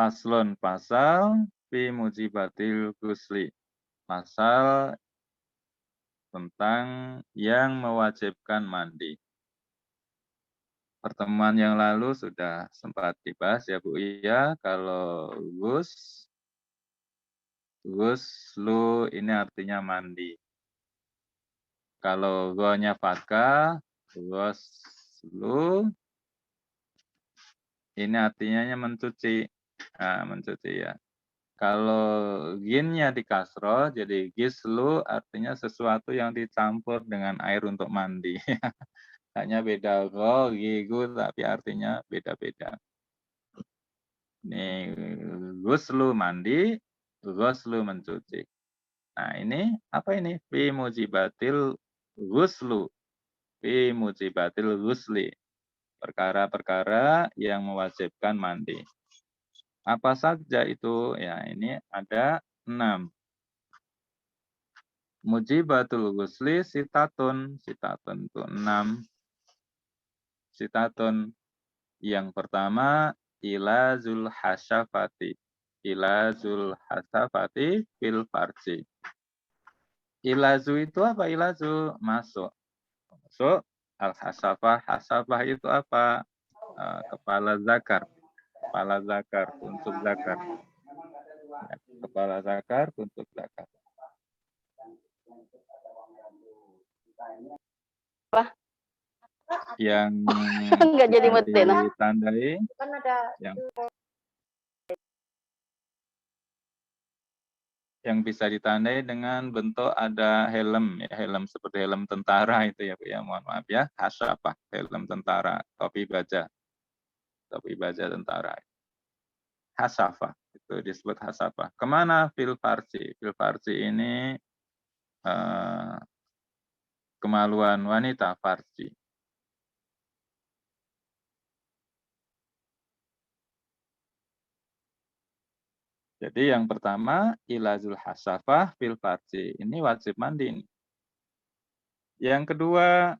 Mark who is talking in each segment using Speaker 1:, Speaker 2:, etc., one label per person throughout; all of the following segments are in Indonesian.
Speaker 1: Faslun pasal fi mujibatil ghusli. Pasal tentang yang mewajibkan mandi. Pertemuan yang lalu sudah sempat dibahas ya Bu ya, kalau ghuslu ini artinya mandi. Kalau go-nya fathah, ghuslu ini artinya mencuci. Nah, mencuci ya. Kalau ginnya di kasroh, jadi gislu artinya sesuatu yang dicampur dengan air untuk mandi. Hanya beda go, gigu, tapi artinya beda-beda. Nih, guslu mandi, guslu mencuci. Nah ini, apa ini? Fi mujibatil guslu. Fi mujibatil gusli. Perkara-perkara yang mewajibkan mandi. Apa saja itu? Ya, ini ada 6. Mujibatul ghusli sitatun. Sitatun itu 6. Sitatun. Yang pertama, ilazul hasyafati. Ilazul hasyafati fil farji. Ilazu itu apa? Ilazu masuk. Masuk. Al-hasyafah. Hasyafah itu apa? Kepala zakar. Kepala zakar untuk zakar. Ya, kepala zakar untuk zakar.
Speaker 2: Apa?
Speaker 1: Yang
Speaker 2: Enggak jadi mutena.
Speaker 1: ditandai
Speaker 2: Kan ada
Speaker 1: yang bisa ditandai dengan bentuk ada helm ya, helm seperti helm tentara itu ya Bu ya, mohon maaf ya, hasyafah, helm tentara, topi baja tentara. Hasyafah itu disebut hasyafah. Kemana fil farji? Fil farji ini kemaluan wanita farji. Jadi yang pertama ilazul hasyafah fil farji, ini wajib mandi. Yang kedua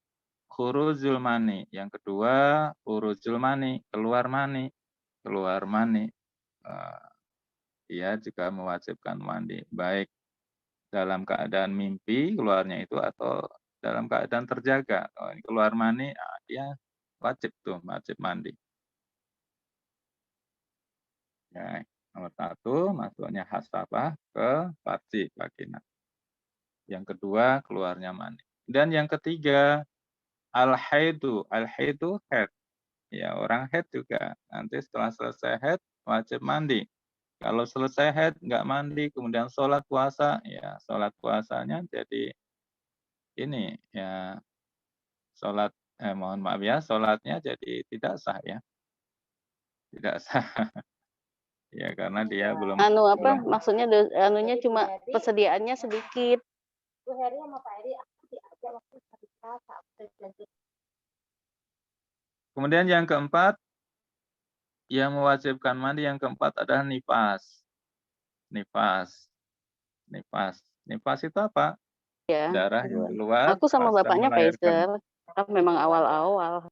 Speaker 1: khuruzul mani, yang kedua khuruzul mani, keluar mani. Keluar mani, ia juga mewajibkan mandi, baik dalam keadaan mimpi keluarnya itu atau dalam keadaan terjaga. Kalau ini keluar mani, dia wajib mandi. Ya, nomor 1 masuknya hasyafah ke farji vagina. Yang kedua keluarnya mani. Dan yang ketiga al-haidu head. Ya, orang head juga nanti setelah selesai head wajib mandi. Kalau selesai haid nggak mandi, kemudian sholat puasa, ya sholat puasanya jadi ini ya sholat, mohon maaf ya, sholatnya jadi tidak sah ya, tidak sah. Ya karena dia belum.
Speaker 2: Maksudnya anunya cuma persediaannya sedikit. Bu Heri sama Pak Eri diajak waktu
Speaker 1: Kemudian yang keempat, yang mewajibkan mandi yang keempat adalah nifas. Nifas itu apa?
Speaker 2: Ya.
Speaker 1: Darah yang keluar.
Speaker 2: Aku sama
Speaker 1: pasca
Speaker 2: bapaknya
Speaker 1: melahirkan.
Speaker 2: Pfizer. Memang awal-awal.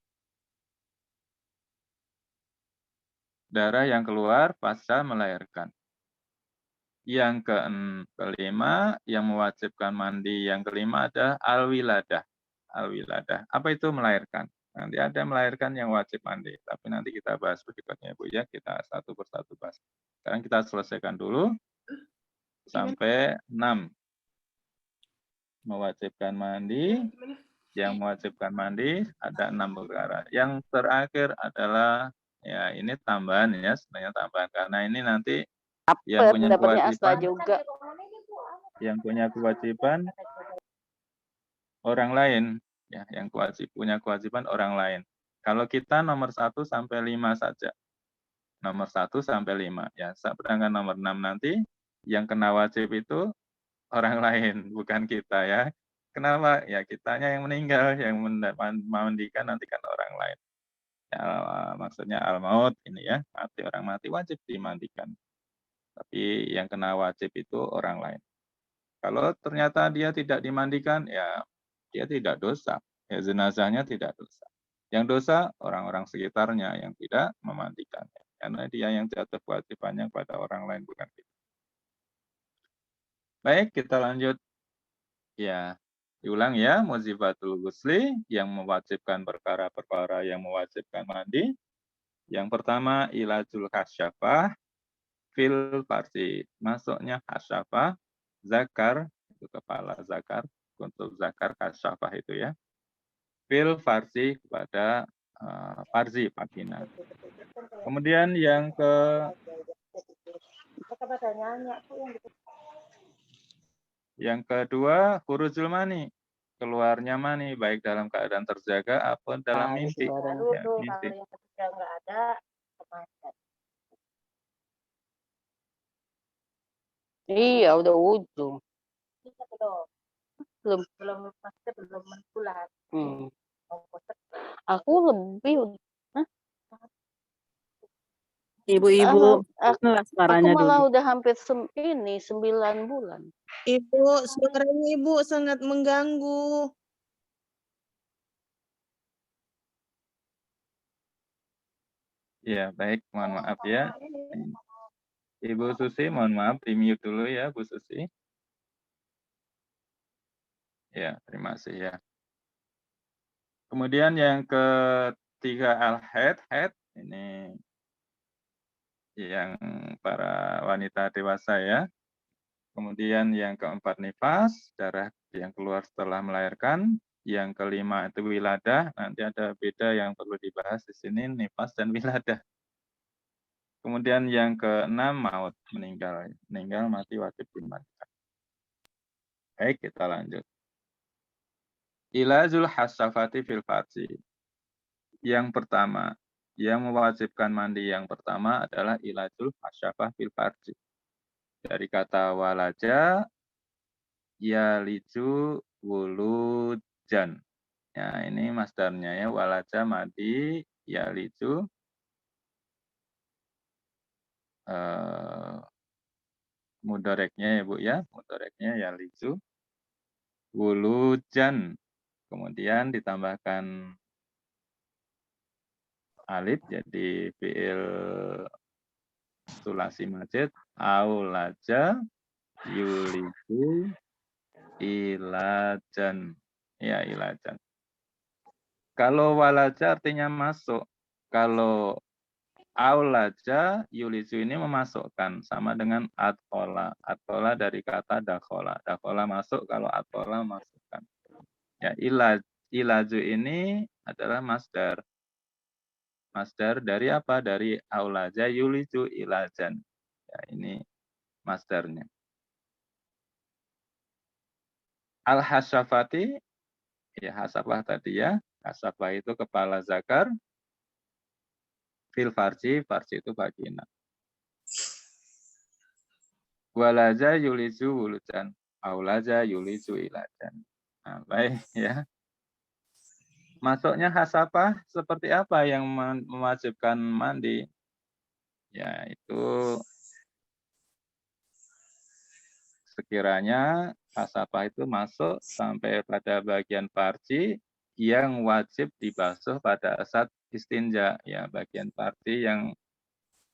Speaker 1: Darah yang keluar pasca melahirkan. Yang kelima, yang mewajibkan mandi yang kelima ada al-wiladah. Al-wiladah. Apa itu melahirkan? Nanti ada melahirkan yang wajib mandi. Tapi nanti kita bahas berikutnya Bu ya. Kita satu persatu bahas. Sekarang kita selesaikan dulu. Sampai 6. Mewajibkan mandi. Yang mewajibkan mandi ada 6 perkara. Yang terakhir adalah, ya ini tambahan ya. Sebenarnya tambahan. Karena ini nanti yang punya kewajiban
Speaker 2: juga.
Speaker 1: Yang punya kewajiban orang lain ya, yang punya kewajiban orang lain. Kalau kita nomor 1 sampai 5 saja. Nomor 1 sampai 5 ya. Sedangkan nomor 6 nanti yang kena wajib itu orang lain, bukan kita ya. Kenapa? Ya kitanya yang meninggal, yang memandikan nanti kan orang lain. Ya, maksudnya al-maut ini ya, orang mati wajib dimandikan. Tapi yang kena wajib itu orang lain. Kalau ternyata dia tidak dimandikan, ya dia tidak dosa. Ya jenazahnya tidak dosa. Yang dosa orang-orang sekitarnya yang tidak memandikannya. karena dia yang jatuh kewajibannya pada orang lain, bukan kita. Baik, kita lanjut. Ya, diulang ya, mujibatul ghusli yang mewajibkan perkara-perkara yang mewajibkan mandi. Yang pertama, ilajul kasyafah fil farsi. Masuknya kasyafah, zakar, itu kepala zakar, untuk zakar kasyafah itu ya. Fil farsi kepada farsi, vagina. Kemudian yang kedua, khurujul mani, keluarnya mani, baik dalam keadaan terjaga ataupun dalam mimpi. Ya, mimpi.
Speaker 2: Kalau yang ketiga nggak ada, iya, udah ujung. Belum pasti belum bulan. Aku lebih. Hah?
Speaker 3: Ibu-ibu,
Speaker 2: Aku
Speaker 3: suaranya
Speaker 2: malah
Speaker 3: dulu.
Speaker 2: udah hampir 9 bulan.
Speaker 3: Ibu, suaranya Ibu sangat mengganggu.
Speaker 1: Ya, baik, mohon maaf ya. Ibu Susi, mohon maaf, di-mute dulu ya, Bu Susi. Ya, terima kasih ya. Kemudian yang ketiga, al-haid, ini yang para wanita dewasa ya. Kemudian yang keempat nifas, darah yang keluar setelah melahirkan. Yang kelima itu wiladah, nanti ada beda yang perlu dibahas di sini, nifas dan wiladah. Kemudian yang keenam maut, meninggal. Meninggal mati wajib dimandikan. Baik, kita lanjut. Ilazul hasafati fil farji. Yang pertama, yang mewajibkan mandi yang pertama adalah ilazul hasafah fil farji. Dari kata walaja, yaliju wulujan. Ya, ini masdarnya ya, walaja madi, yaliju. Mudareknya ya Bu ya, mudareknya yaliju. Wulujan. Kemudian ditambahkan alif jadi fiil sulasi majid, aulaja yulidu ilajan. Ya, ilajan. Kalau walaja artinya masuk. Kalau aulaja yulidu ini memasukkan, sama dengan atkola. Atkola dari kata dakhola. Dakhola masuk, kalau atkola masukkan. Ya, ilaju ini adalah masdar. Masdar dari apa? Dari aulaja yulidu ilajan. Ya, ini masdarnya. Al-hasyafati, ya hasafah tadi ya. Hasafah itu kepala zakar. Fil farji itu vagina. Walaja yulidu wulujan. Aulaja yulidu ilajan. Nah, baik ya. Masuknya hasafah seperti apa yang mewajibkan mandi? Ya, itu sekiranya hasafah itu masuk sampai pada bagian farji yang wajib dibasuh pada saat istinja. Ya, bagian farji yang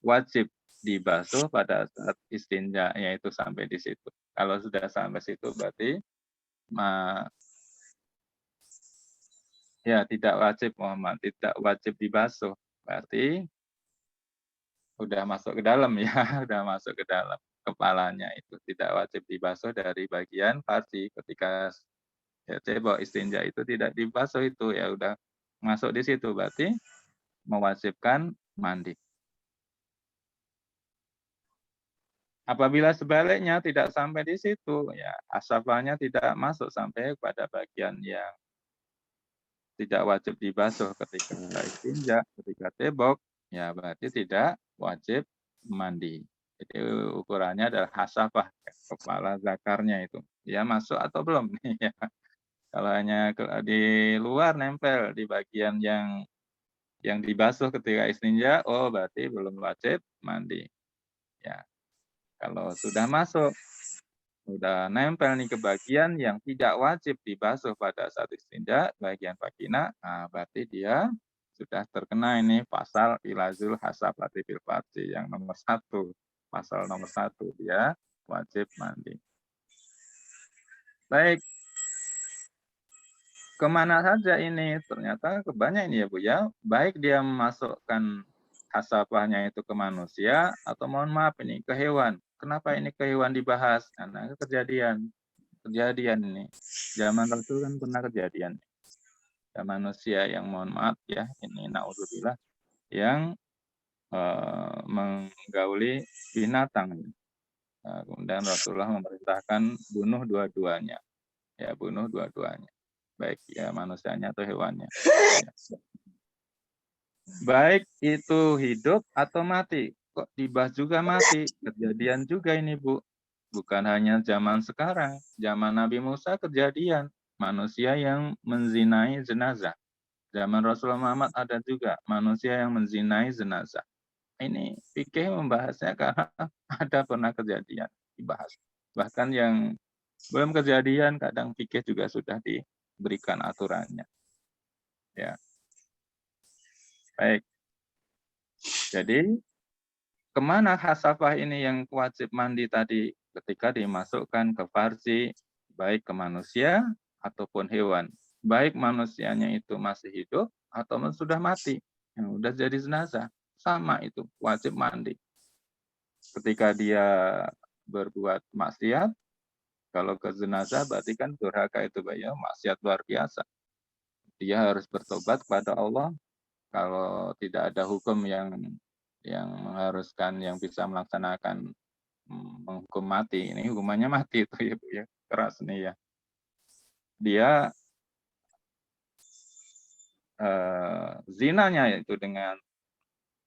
Speaker 1: wajib dibasuh pada saat istinja, yaitu sampai di situ. Kalau sudah sampai situ berarti ya tidak wajib dibasuh. Berarti udah masuk ke dalam ya, udah masuk ke dalam kepalanya itu. Tidak wajib dibasuh dari bagian farji. Ketika ya, cebok istinja itu tidak dibasuh itu, ya udah masuk di situ, berarti mewajibkan mandi. Apabila sebaliknya tidak sampai di situ, ya asafahnya tidak masuk sampai pada bagian yang tidak wajib dibasuh ketika istinja, ketika cebok, ya berarti tidak wajib mandi. Jadi ukurannya adalah hasafah, kepala zakarnya itu. Ya masuk atau belum nih ya. Kalau hanya di luar nempel di bagian yang dibasuh ketika istinja, oh berarti belum wajib mandi. Ya, kalau sudah masuk, sudah nempel nih ke bagian yang tidak wajib dibasuh pada saat istinja, bagian vagina, nah berarti dia sudah terkena ini pasal ilazul hasafati fil farji yang nomor 1. Pasal nomor 1 dia wajib mandi. Baik, kemana saja ini? Ternyata kebanyak ini ya Bu ya. Baik dia memasukkan hasafahnya itu ke manusia atau mohon maaf ini ke hewan. Kenapa ini ke hewan dibahas? Karena kejadian ini. Zaman Rasul kan pernah kejadian. Ya, manusia yang mohon maaf ya, ini naudzubillah yang menggauli binatang. Kemudian Rasulullah memerintahkan bunuh dua-duanya. Ya, bunuh dua-duanya. Baik ya manusianya atau hewannya. Ya. Baik itu hidup atau mati. Kok dibahas juga mati? Kejadian juga ini, Bu. Bukan hanya zaman sekarang. Zaman Nabi Musa kejadian. Manusia yang menzinai jenazah. Zaman Rasulullah Muhammad ada juga manusia yang menzinai jenazah. Ini fikih membahasnya karena ada pernah kejadian dibahas. Bahkan yang belum kejadian kadang fikih juga sudah diberikan aturannya. Ya. Baik. Jadi kemana hasafah ini yang wajib mandi tadi ketika dimasukkan ke farji baik ke manusia ataupun hewan. Baik manusianya itu masih hidup atau sudah mati, yang sudah jadi jenazah, sama itu wajib mandi. Ketika dia berbuat maksiat, kalau ke jenazah berarti kan durhaka itu Pak ya, maksiat luar biasa. Dia harus bertobat kepada Allah. Kalau tidak ada hukum yang mengharuskan yang bisa melaksanakan menghukum mati, ini hukumannya mati itu ya Bu ya, keras nih ya. Dia zinanya itu dengan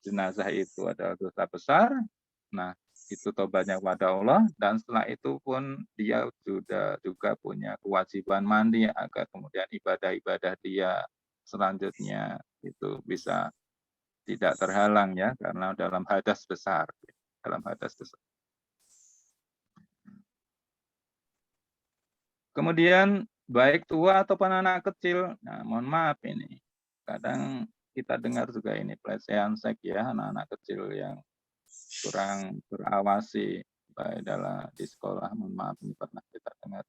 Speaker 1: jenazah itu adalah dosa besar. Nah, itu tobatnya kepada Allah dan setelah itu pun dia sudah juga punya kewajiban mandi agar kemudian ibadah-ibadah dia selanjutnya itu bisa tidak terhalang ya karena dalam hadas besar. Kemudian baik tua ataupun anak kecil, nah mohon maaf ini, kadang kita dengar juga ini pelecehan seks ya, anak-anak kecil yang kurang berawasi baik di sekolah, mohon maaf ini pernah kita dengar.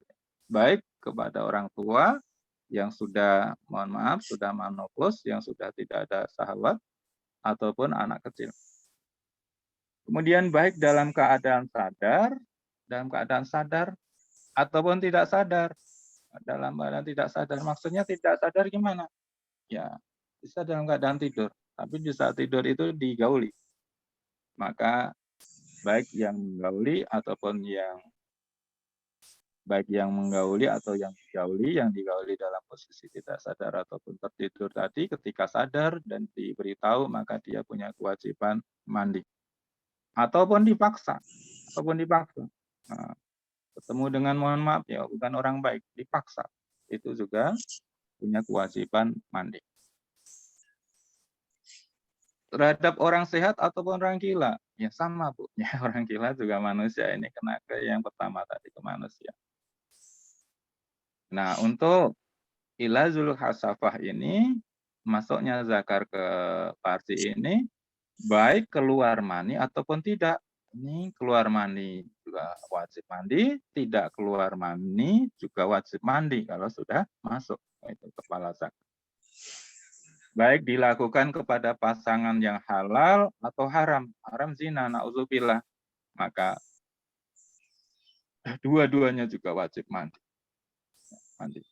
Speaker 1: Baik kepada orang tua yang sudah, mohon maaf, sudah menopause, yang sudah tidak ada syahwat, ataupun anak kecil. Kemudian baik dalam keadaan sadar, ataupun tidak sadar. Dalam keadaan tidak sadar, maksudnya tidak sadar gimana? Ya, bisa dalam keadaan tidur, tapi di saat tidur itu digauli. Maka baik yang menggauli ataupun baik yang menggauli atau yang digauli dalam posisi tidak sadar ataupun tertidur tadi, ketika sadar dan diberitahu maka dia punya kewajiban mandi. Ataupun dipaksa. Nah, ketemu dengan mohon maaf ya bukan orang baik, dipaksa. Itu juga punya kewajiban mandi. Terhadap orang sehat ataupun orang gila, ya sama Bu. Ya, orang gila juga manusia, ini kena ke yang pertama tadi, ke manusia. Nah, untuk ilazul hasafah ini, masuknya zakar ke farji ini, baik keluar mani ataupun tidak. Ini keluar mani juga wajib mandi, tidak keluar mani juga wajib mandi kalau sudah masuk. Itu kepala zakar. Baik dilakukan kepada pasangan yang halal atau haram. Haram zina, na'udzubillah. Maka dua-duanya juga wajib mandi.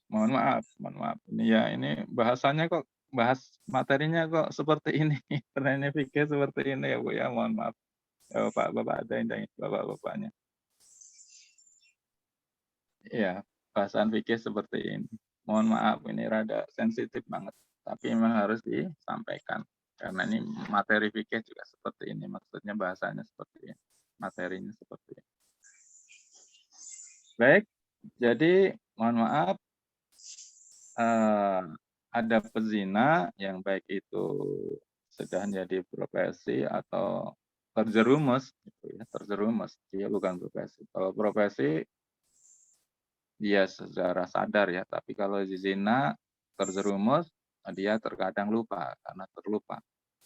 Speaker 1: Mohon maaf. Ini bahasanya kok, bahas materinya kok seperti ini. Karena ini fikih seperti ini ya Bu ya, mohon maaf. Ya, Bapak ada yang Bapak-bapaknya. Iya, bahasan fikih seperti ini. Mohon maaf, ini rada sensitif banget. Tapi memang harus disampaikan. Karena ini materi fikih juga seperti ini. Maksudnya bahasanya seperti ini. Materinya seperti ini. Baik, jadi mohon maaf. Ada pezina yang baik itu sudah menjadi profesi atau terjerumus, gitu ya, terjerumus. Dia bukan profesi. Kalau profesi dia secara sadar ya, tapi kalau zina terjerumus dia terkadang lupa karena terlupa.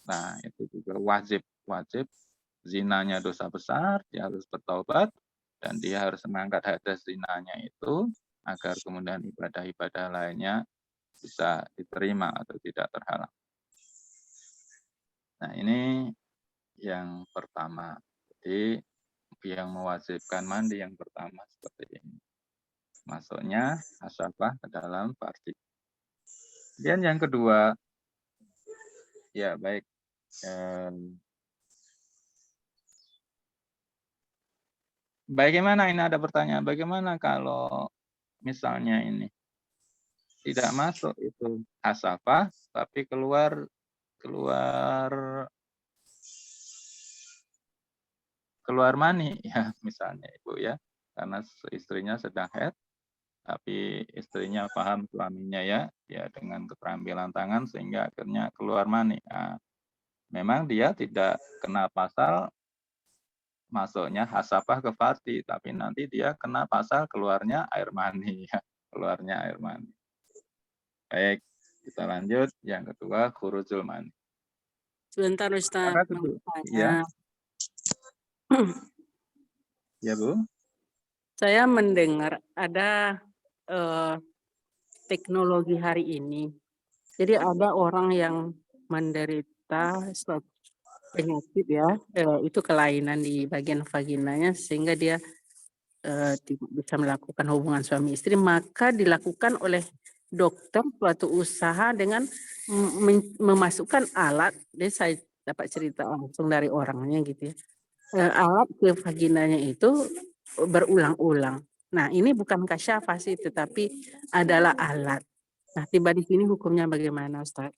Speaker 1: Nah, itu juga wajib zinanya dosa besar, dia harus bertaubat dan dia harus mengangkat hadas zinanya itu agar kemudian ibadah-ibadah lainnya bisa diterima atau tidak terhalang. Nah, ini yang pertama. Jadi yang mewajibkan mandi yang pertama seperti ini. Masuknya hasyafah ke dalam farji. Kemudian yang kedua, ya baik. Bagaimana ini ada pertanyaan, bagaimana kalau misalnya ini tidak masuk itu hasyafah, tapi keluar mani ya misalnya Ibu ya, karena istrinya sedang haid, tapi istrinya paham suaminya ya dengan keterampilan tangan sehingga akhirnya keluar mani. Nah, memang dia tidak kena pasal masuknya hasyafah ke farji, tapi nanti dia kena pasal keluarnya air mani ya, keluarnya air mani. Baik, kita lanjut yang kedua khurujul mani.
Speaker 4: Sebentar Ustaz.
Speaker 1: Ya. Ya Bu.
Speaker 4: Saya mendengar ada teknologi hari ini. Jadi ada orang yang menderita suatu penyakit ya, itu kelainan di bagian vaginanya sehingga dia tidak bisa melakukan hubungan suami istri, maka dilakukan oleh dokter suatu usaha dengan memasukkan alat. Jadi saya dapat cerita langsung dari orangnya gitu ya. Alat ke vaginanya itu berulang-ulang. Nah, ini bukan kasyafah sih, tetapi adalah alat. Nah, tiba di sini hukumnya bagaimana, Ustaz?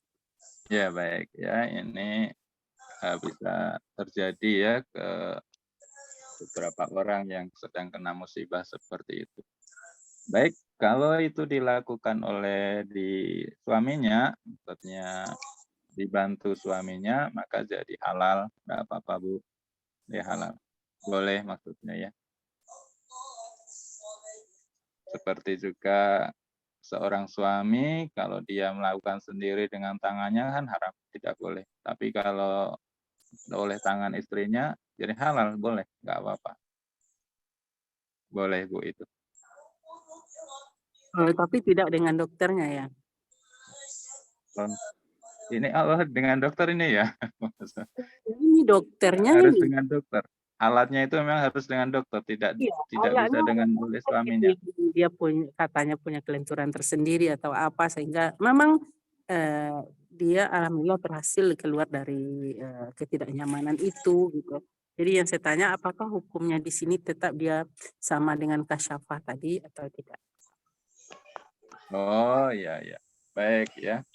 Speaker 1: Ya, baik ya. Ini bisa terjadi ya ke beberapa orang yang sedang kena musibah seperti itu. Baik, kalau itu dilakukan oleh suaminya, maksudnya dibantu suaminya, maka jadi halal. Nggak apa-apa, Bu. Ya, halal. Boleh maksudnya ya. Seperti juga seorang suami, kalau dia melakukan sendiri dengan tangannya kan haram, tidak boleh. Tapi kalau oleh tangan istrinya, jadi halal, boleh. Nggak apa-apa. Boleh, Bu, itu.
Speaker 4: Tapi tidak dengan dokternya ya?
Speaker 1: Ini Allah dengan dokter ini ya.
Speaker 4: Ini dokternya
Speaker 1: Harus
Speaker 4: ini.
Speaker 1: dengan dokter. Alatnya itu memang harus dengan dokter, tidak bisa dengan oleh suaminya.
Speaker 4: Dia katanya punya kelenturan tersendiri atau apa sehingga memang dia alhamdulillah berhasil keluar dari ketidaknyamanan itu gitu. Jadi yang saya tanya apakah hukumnya di sini tetap dia sama dengan kasyafah tadi atau tidak?
Speaker 1: Oh iya ya. Baik ya.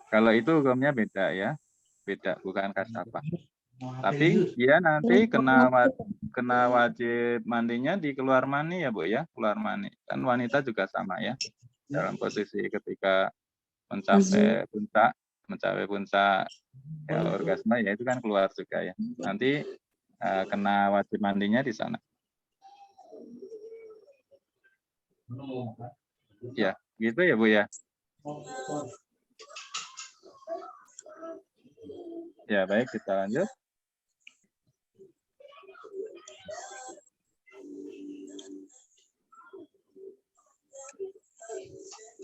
Speaker 1: Kalau itu hukumnya beda ya. Beda, bukan kasyafah. Tapi dia nanti kena wajib mandinya di keluar mani ya Bu ya, keluar mani. Kan wanita juga sama ya. Dalam posisi ketika mencapai puncak ya, orgasme ya itu kan keluar juga ya. Nanti kena wajib mandinya di sana. Ya, gitu ya Bu ya. Ya, baik kita lanjut.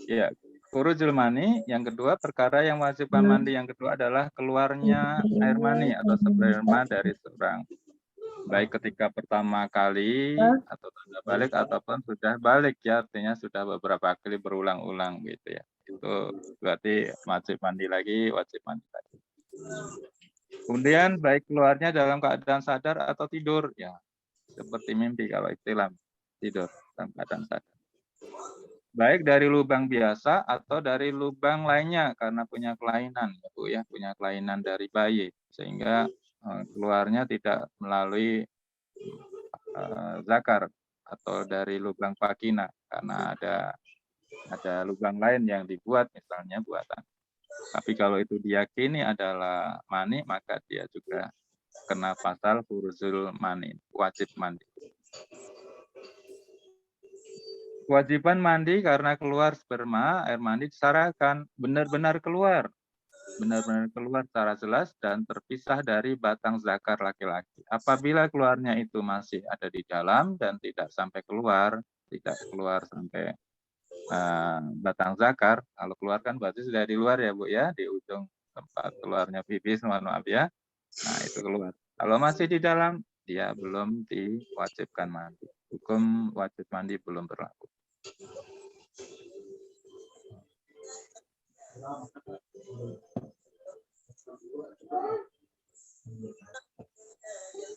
Speaker 1: Ya, khurujul mani yang kedua, perkara yang mewajibkan mandi yang kedua adalah keluarnya air mani atau sperma dari seorang. Baik ketika pertama kali atau tanda balik ataupun sudah balik ya, artinya sudah beberapa kali berulang-ulang gitu ya. Itu berarti wajib mandi lagi, wajib mandi lagi. Kemudian baik keluarnya dalam keadaan sadar atau tidur ya. Seperti mimpi kalau istilah tidur dalam keadaan sadar. Baik dari lubang biasa atau dari lubang lainnya karena punya kelainan ya Bu ya, punya kelainan dari bayi sehingga keluarnya tidak melalui zakar atau dari lubang vagina karena ada lubang lain yang dibuat misalnya buatan. Tapi kalau itu diyakini adalah mani maka dia juga kena pasal khurujul mani, wajib mandi. Kewajiban mandi karena keluar sperma, air mandi disarankan benar-benar keluar secara jelas dan terpisah dari batang zakar laki-laki. Apabila keluarnya itu masih ada di dalam dan tidak sampai keluar, tidak keluar sampai batang zakar, kalau keluar kan berarti sudah di luar ya Bu ya, di ujung tempat keluarnya pipis, mohon maaf ya. Nah itu keluar. Kalau masih di dalam, dia belum diwajibkan mandi. Hukum wajib mandi belum berlaku.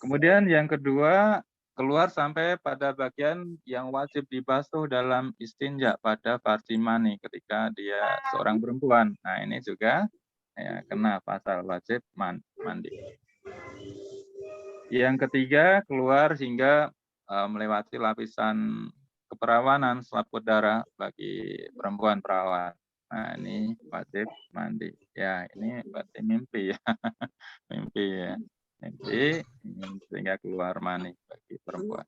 Speaker 1: Kemudian yang kedua, keluar sampai pada bagian yang wajib dibasuh dalam istinja pada farji mani ketika dia seorang perempuan. Nah ini juga ya, kena pasal wajib mandi. Yang ketiga, keluar hingga melewati lapisan keperawanan selaput darah bagi perempuan perawan. Nah ini wajib mandi. Ya ini berarti mimpi ya, mimpi ya. Mimpi sehingga keluar mani bagi perempuan.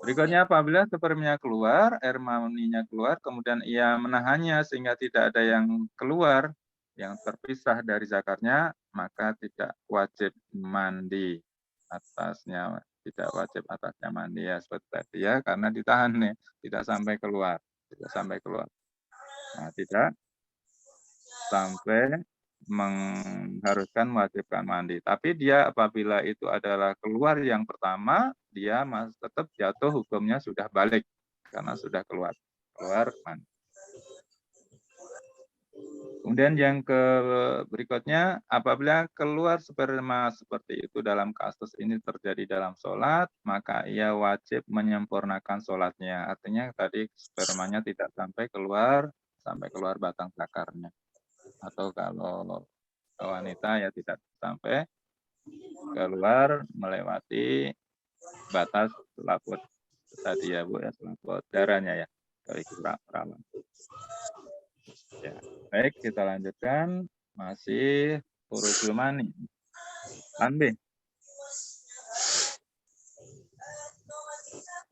Speaker 1: Berikutnya apabila spermanya keluar, air maninya keluar, kemudian ia menahannya sehingga tidak ada yang keluar, yang terpisah dari zakarnya, maka tidak wajib mandi atasnya, tidak wajib atasnya mandi ya seperti tadi ya, karena ditahan nih, tidak sampai keluar, Nah, tidak sampai mengharuskan mewajibkan mandi. Tapi dia apabila itu adalah keluar yang pertama, dia tetap jatuh hukumnya sudah balik karena sudah keluar mandi. Kemudian yang berikutnya, apabila keluar sperma seperti itu dalam kasus ini terjadi dalam sholat, maka ia wajib menyempurnakan sholatnya. Artinya tadi spermanya tidak sampai keluar batang zakarnya. Atau kalau wanita ya tidak sampai keluar melewati batas selaput tadi ya Bu ya, selaput darahnya ya dari perawan. Ya, baik kita lanjutkan masih huruf mani. Tanbih.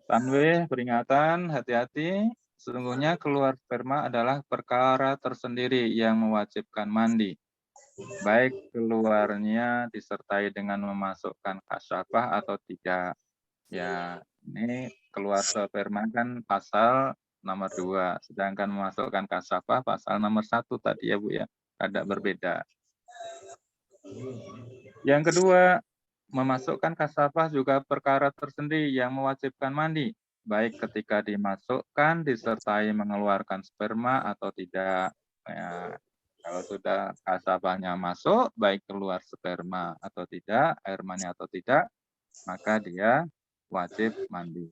Speaker 1: Tanbih peringatan hati-hati. Sesungguhnya keluar sperma adalah perkara tersendiri yang mewajibkan mandi. Baik keluarnya disertai dengan memasukkan kasyafah atau tidak. Ya, ini keluar sperma kan pasal nomor 2, sedangkan memasukkan kasyafah pasal nomor 1 tadi ya Bu ya, ada berbeda. Yang kedua, memasukkan kasyafah juga perkara tersendiri yang mewajibkan mandi, baik ketika dimasukkan disertai mengeluarkan sperma atau tidak. Ya, kalau sudah kasyafahnya masuk, baik keluar sperma atau tidak, air mani atau tidak, maka dia wajib mandi.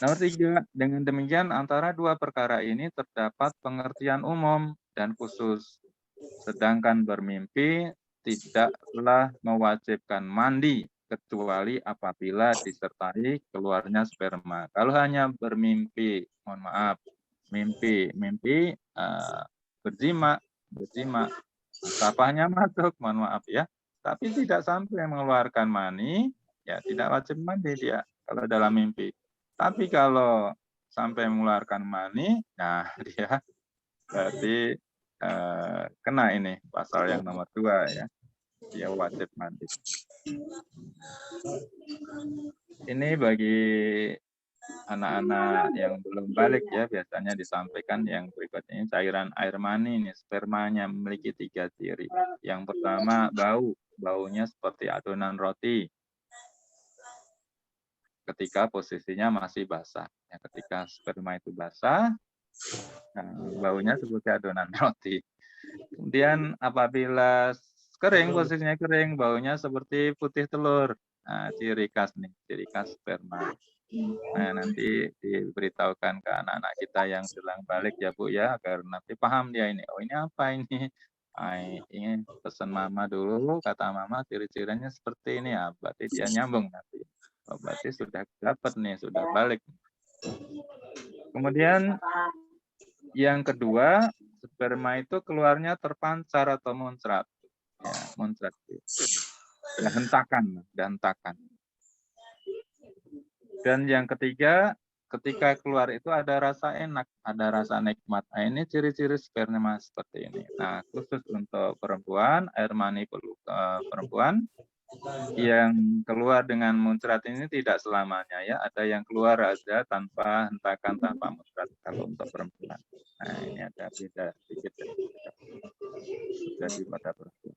Speaker 1: Nomor 3, dengan demikian antara dua perkara ini terdapat pengertian umum dan khusus. Sedangkan bermimpi tidaklah mewajibkan mandi kecuali apabila disertai keluarnya sperma. Kalau hanya bermimpi, mohon maaf, mimpi berjima, kasyafahnya masuk, mohon maaf ya, tapi tidak sampai mengeluarkan mani, ya tidak wajib mandi dia kalau dalam mimpi. Tapi kalau sampai mengeluarkan mani, nah dia berarti kena ini pasal yang nomor 2 ya, dia wajib mandi. Ini bagi anak-anak yang belum balik ya, biasanya disampaikan yang berikutnya. Cairan air mani ini spermanya memiliki 3 ciri. Yang pertama baunya seperti adonan roti ketika posisinya masih basah. Ya, ketika sperma itu basah, nah, baunya seperti adonan roti. Kemudian apabila kering, posisinya kering, baunya seperti putih telur. Nah, ciri khas sperma. Nah, nanti diberitahukan ke anak-anak kita yang sedang balik ya Bu ya, agar nanti paham dia ini. Oh ini apa ini? Ini pesan mama dulu, kata mama ciri-cirinya seperti ini ya. Berarti dia nyambung nanti. Oh, berarti sudah dapat nih, sudah balik. Kemudian yang kedua, sperma itu keluarnya terpancar atau muncrat. Ya, muncrat. Dan hentakan. Dan yang ketiga, ketika keluar itu ada rasa enak, ada rasa nikmat. Nah, ini ciri-ciri sperma seperti ini. Nah, khusus untuk perempuan, air mani perempuan yang keluar dengan muncrat ini tidak selamanya ya. Ada yang keluar aja tanpa hentakan, tanpa muncrat kalau untuk perempuan. Nah, ini ada beda sedikit terjadi pada perempuan.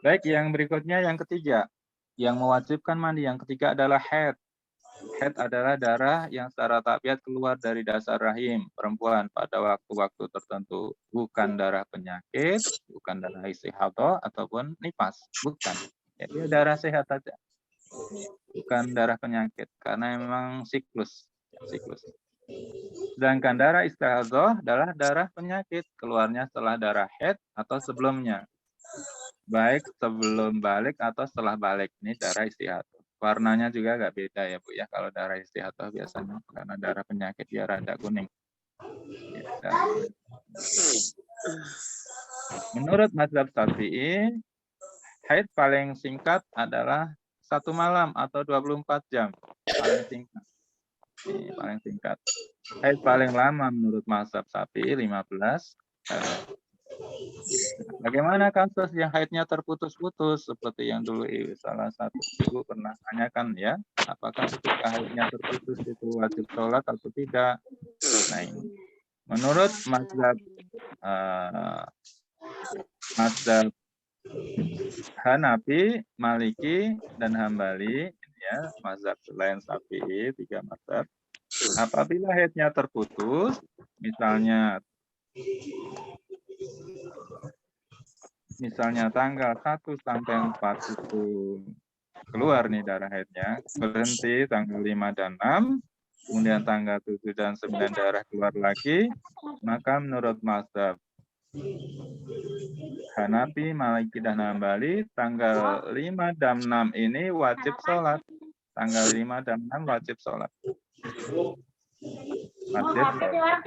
Speaker 1: Baik, yang berikutnya yang ketiga. Yang mewajibkan mandi yang ketiga adalah haid. Haid adalah darah yang secara tabiat keluar dari dasar rahim perempuan pada waktu-waktu tertentu. Bukan darah penyakit, bukan darah istihadah ataupun nifas. Bukan. Jadi darah sehat saja. Bukan darah penyakit. Karena memang siklus. Siklus. Sedangkan darah istihadah adalah darah penyakit. Keluarnya setelah darah haid atau sebelumnya. Baik sebelum balik atau setelah balik. Ini darah istihadah. Warnanya juga agak beda ya Bu ya. Kalau darah istihadah biasanya karena darah penyakit dia rada kuning. Ya, menurut mazhab Syafi'i, haid paling singkat adalah 1 malam atau 24 jam. Paling singkat. Ini paling singkat. Haid paling lama menurut mazhab Syafi'i 15 hari. Bagaimana kasus yang haidnya terputus-putus seperti yang dulu salah satu ibu pernah tanyakan ya, apakah ketika haidnya terputus itu wajib sholat atau tidak? Nah ini, menurut mazhab Hanafi, Maliki, dan Hambali, ya mazhab selain Syafi'i 3 mazhab, apabila haidnya terputus, misalnya tanggal 1 sampai 4 itu keluar nih darah haidnya, berhenti tanggal 5 dan 6, kemudian tanggal 7 dan 9 darah keluar lagi, maka menurut mazhab Hanafi, Maliki, dan Hambali, tanggal 5 dan 6 ini wajib sholat. Tanggal 5 dan 6 wajib sholat. Wajib sholat.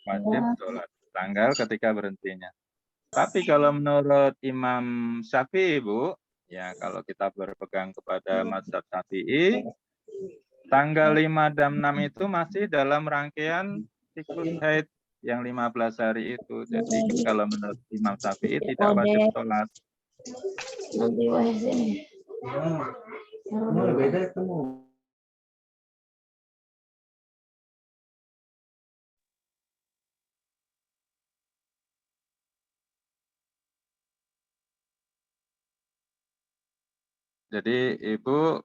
Speaker 1: Wajib sholat. Tanggal ketika berhentinya. Tapi kalau menurut Imam Syafi'i, Bu, ya kalau kita berpegang kepada mazhab Syafi'i, tanggal 5 dan 6 itu masih dalam rangkaian siklus haid yang 15 hari itu. Jadi kalau menurut Imam Syafi'i tidak wajib sholat. Jadi Ibu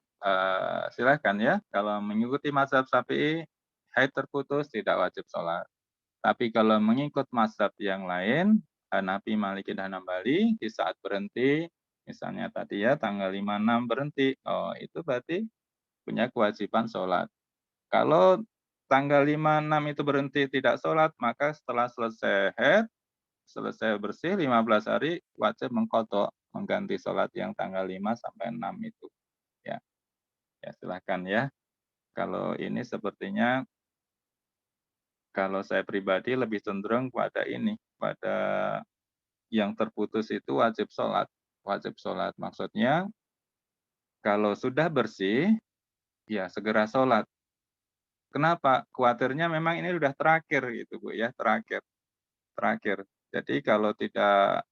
Speaker 1: silakan ya, kalau mengikuti mazhab Syafi'i, haid terputus tidak wajib sholat. Tapi kalau mengikut mazhab yang lain, Hanafi, Maliki, dan Hambali, di saat berhenti, misalnya tadi ya tanggal 5-6 berhenti, oh itu berarti punya kewajiban sholat. Kalau tanggal 5-6 itu berhenti tidak sholat, maka setelah selesai haid, selesai bersih 15 hari, wajib mengqadha, mengganti sholat yang tanggal 5 sampai 6 itu. Ya, ya silahkan ya. Kalau ini sepertinya, kalau saya pribadi lebih cenderung pada ini, pada yang terputus itu wajib sholat. Wajib sholat maksudnya, kalau sudah bersih, ya segera sholat. Kenapa? Khawatirnya memang ini sudah terakhir gitu Bu ya, terakhir. Jadi kalau tidak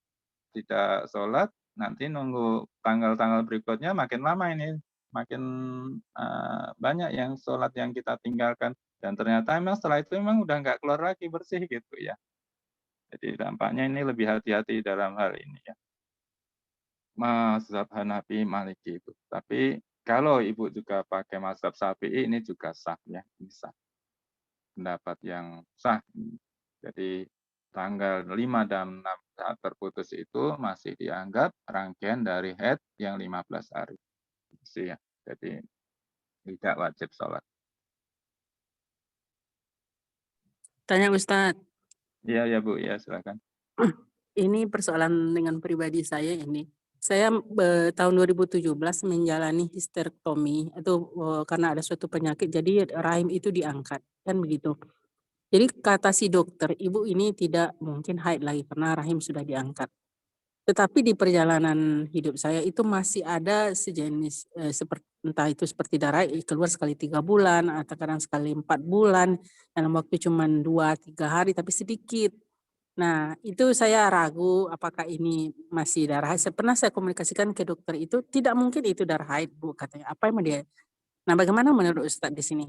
Speaker 1: sholat, nanti nunggu tanggal-tanggal berikutnya makin lama ini, makin banyak yang sholat yang kita tinggalkan. Dan ternyata memang setelah itu memang udah nggak keluar lagi bersih gitu ya. Jadi dampaknya ini lebih hati-hati dalam hal ini ya. Mazhab Hanafi, Maliki itu. Tapi kalau Ibu juga pakai mazhab Syafi'i ini juga sah ya, bisa. Pendapat yang sah. Jadi tanggal 5 dan 6 saat terputus itu masih dianggap rangkaian dari haid yang 15 hari. Ya. Jadi tidak wajib sholat.
Speaker 4: Tanya Ustadz.
Speaker 1: Iya ya Bu, ya silakan.
Speaker 4: Ini persoalan dengan pribadi saya ini. Saya tahun 2017 menjalani histerektomi itu karena ada suatu penyakit, jadi rahim itu diangkat, kan begitu. Jadi kata si dokter, ibu ini tidak mungkin haid lagi karena rahim sudah diangkat. Tetapi di perjalanan hidup saya itu masih ada sejenis seperti entah itu seperti darah keluar sekali 3 bulan atau kadang sekali 4 bulan dalam waktu cuma 2-3 hari tapi sedikit. Nah, itu saya ragu apakah ini masih darah haid. Pernah saya komunikasikan ke dokter itu tidak mungkin itu darah haid, Bu, katanya. Apa emang dia? Nah, bagaimana menurut Ustadz di sini?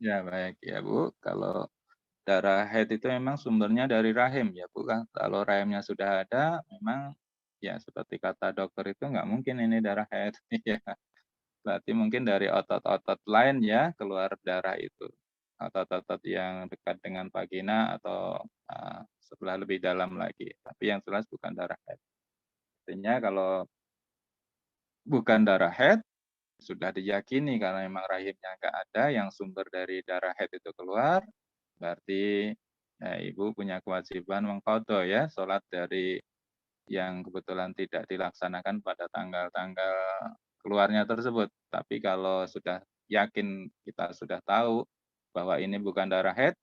Speaker 1: Ya, baik ya, Bu. Kalau darah haid itu memang sumbernya dari rahim ya, Bu, kan. Kalau rahimnya sudah ada, memang ya seperti kata dokter itu nggak mungkin ini darah haid. Ya. Berarti mungkin dari otot-otot lain ya keluar darah itu. Otot-otot yang dekat dengan vagina atau sebelah lebih dalam lagi. Tapi yang jelas bukan darah haid. Artinya kalau bukan darah haid, sudah diyakini karena memang rahimnya nggak ada yang sumber dari darah haid itu keluar, berarti ibu punya kewajiban mengqadha ya sholat dari yang kebetulan tidak dilaksanakan pada tanggal-tanggal keluarnya tersebut. Tapi kalau sudah yakin kita sudah tahu bahwa ini bukan darah haid,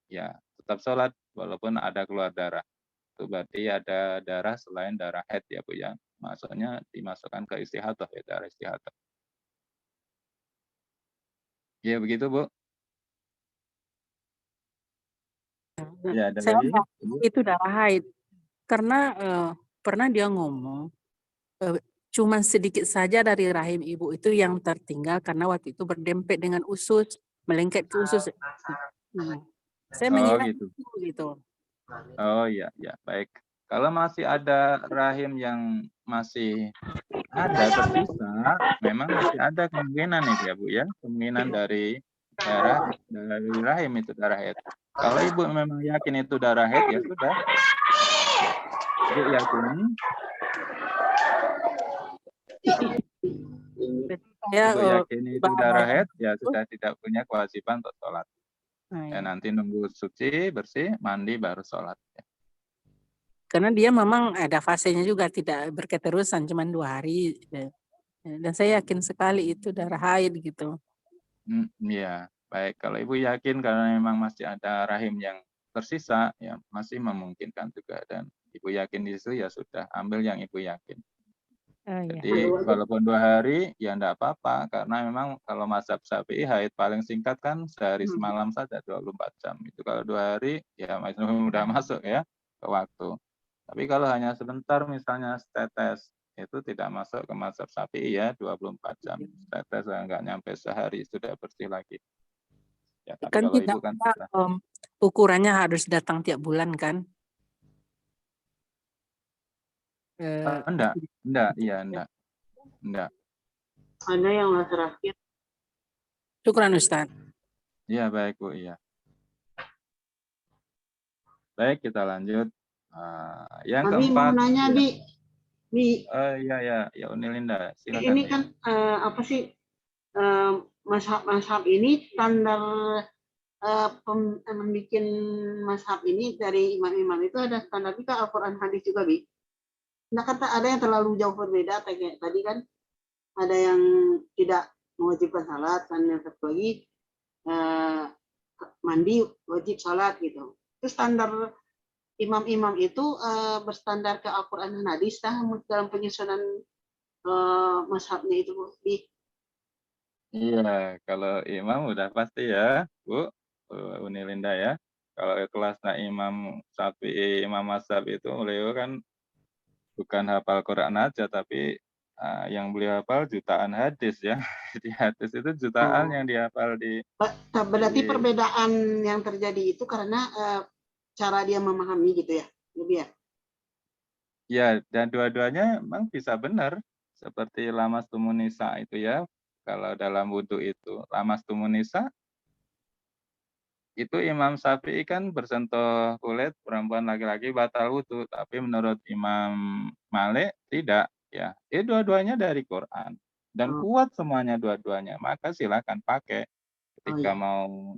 Speaker 1: ya tetap sholat walaupun ada keluar darah. Itu berarti ada darah selain darah haid ya Bu ya. Maksudnya dimasukkan ke istihadah ya, darah istihadah. Ya begitu Bu. Ya ada
Speaker 4: Saya
Speaker 1: lagi?
Speaker 4: nggak itu darah haid karena pernah dia ngomong cuman sedikit saja dari rahim ibu itu yang tertinggal karena waktu itu berdempet dengan usus, melengket ke usus. Saya
Speaker 1: Oh
Speaker 4: mengira
Speaker 1: gitu.
Speaker 4: itu gitu.
Speaker 1: Oh iya, ya baik. Kalau masih ada rahim yang masih ada tersisa, memang masih ada kemungkinan itu ya Bu ya, kemungkinan dari rahim itu darah haid. Kalau Ibu memang yakin itu darah haid ya sudah. Ibu yakini. Ibu yakini itu darah haid ya sudah tidak punya kewajiban untuk sholat. Ya nanti nunggu suci, bersih, mandi baru sholat. Ya.
Speaker 4: Karena dia memang ada fasenya juga tidak berketerusan cuma 2 hari dan saya yakin sekali itu darah haid gitu.
Speaker 1: Iya, baik. Kalau Ibu yakin karena memang masih ada rahim yang tersisa, ya masih memungkinkan juga. Dan Ibu yakin di situ ya sudah, ambil yang Ibu yakin. Jadi walaupun 2 hari, ya enggak apa-apa. Karena memang kalau mazhab Syafi'i haid paling singkat kan sehari semalam saja, 24 jam. Itu kalau 2 hari, ya sudah masuk ya ke waktu. Tapi kalau hanya sebentar misalnya setetes, itu tidak masuk ke mazhab Syafi'i ya, 24 jam. Setetes enggak nyampe sehari sudah bersih lagi. Ya, tapi
Speaker 4: Kan
Speaker 1: kalau
Speaker 4: tidak
Speaker 1: Ibu kan
Speaker 4: ukurannya harus datang tiap bulan kan?
Speaker 1: enggak, iya enggak.
Speaker 3: Ada yang terakhir.
Speaker 4: Syukran Ustaz.
Speaker 1: Iya baik Bu, iya. Baik, kita lanjut. Yang
Speaker 3: Abi
Speaker 1: keempat.
Speaker 3: mau nanya
Speaker 1: ya.
Speaker 3: Bi.
Speaker 1: Iya, ya Unilinda, silakan.
Speaker 3: Ini kan apa sih mazhab ini standar membuat mazhab ini dari imam-imam itu ada standar juga Al-Quran hadis juga Bi. Nah kata ada yang terlalu jauh berbeda kayak tadi kan ada yang tidak mewajibkan salat dan yang satu lagi mandi wajib salat gitu. Itu standar imam-imam itu berstandar ke Al-Quran dan hadis dalam penyusunan mazhabnya itu Bi.
Speaker 1: Iya, kalau imam udah pasti ya, Bu, Unilinda ya. Kalau kelasnya Imam Syafi'i, Imam Mazhab itu beliau kan bukan hafal Quran aja, tapi yang beliau hafal jutaan hadis ya. Jadi hadis itu jutaan yang dihafal di.
Speaker 3: Berarti perbedaan yang terjadi itu karena cara dia memahami gitu ya, lebih ya.
Speaker 1: Ya, dan dua-duanya memang bisa benar. Seperti lamas tumunisa itu ya. Kalau dalam wudhu itu, lamas tumunisa, itu Imam Syafi'i kan bersentuh kulit perempuan laki-laki batal wudhu. Tapi menurut Imam Malik, tidak. Ya, dua-duanya dari Quran. Dan kuat semuanya dua-duanya. Maka silakan pakai. Ketika mau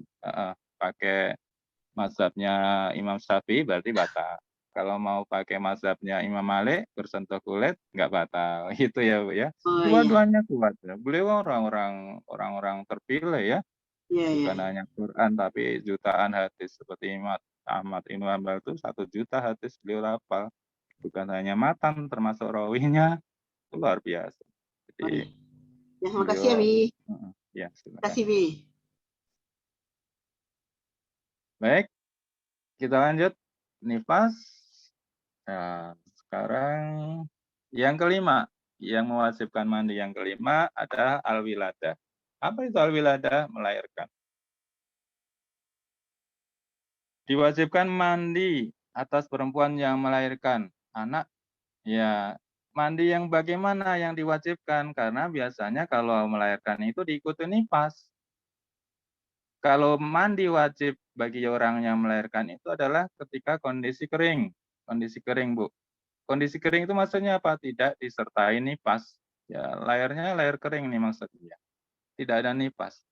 Speaker 1: pakai mazhabnya Imam Syafi'i berarti batal. Kalau mau pakai mazhabnya Imam Malik bersentuh kulit nggak batal. Itu ya Bu ya. Dua-duanya kuat ya. Beliau orang-orang terpilih ya.
Speaker 3: Iya, iya.
Speaker 1: Bukan hanya Quran, tapi jutaan hadis. Seperti Ahmad Ibn Hanbal itu 1 juta hadis beliau hafal. Bukan hanya matan, termasuk rawinya, itu luar biasa.
Speaker 3: Oh,
Speaker 1: Jadi
Speaker 3: iya. Ya, makasih ya,
Speaker 1: beliau,
Speaker 3: Bi.
Speaker 1: ya silakan.
Speaker 3: Makasih, Bi.
Speaker 1: Baik, kita lanjut. Nifas. Nah, sekarang yang kelima, yang mewajibkan mandi yang kelima adalah al-wiladah. Apa itu al-wiladah? Melahirkan. Diwajibkan mandi atas perempuan yang melahirkan anak. Ya, mandi yang bagaimana yang diwajibkan? Karena biasanya kalau melahirkan itu diikuti nifas. Kalau mandi wajib bagi orang yang melahirkan itu adalah ketika kondisi kering. Kondisi kering, Bu. Kondisi kering itu maksudnya apa? Tidak disertai nifas. Ya, lahirnya lahir kering nih maksudnya. Tidak ada nifas.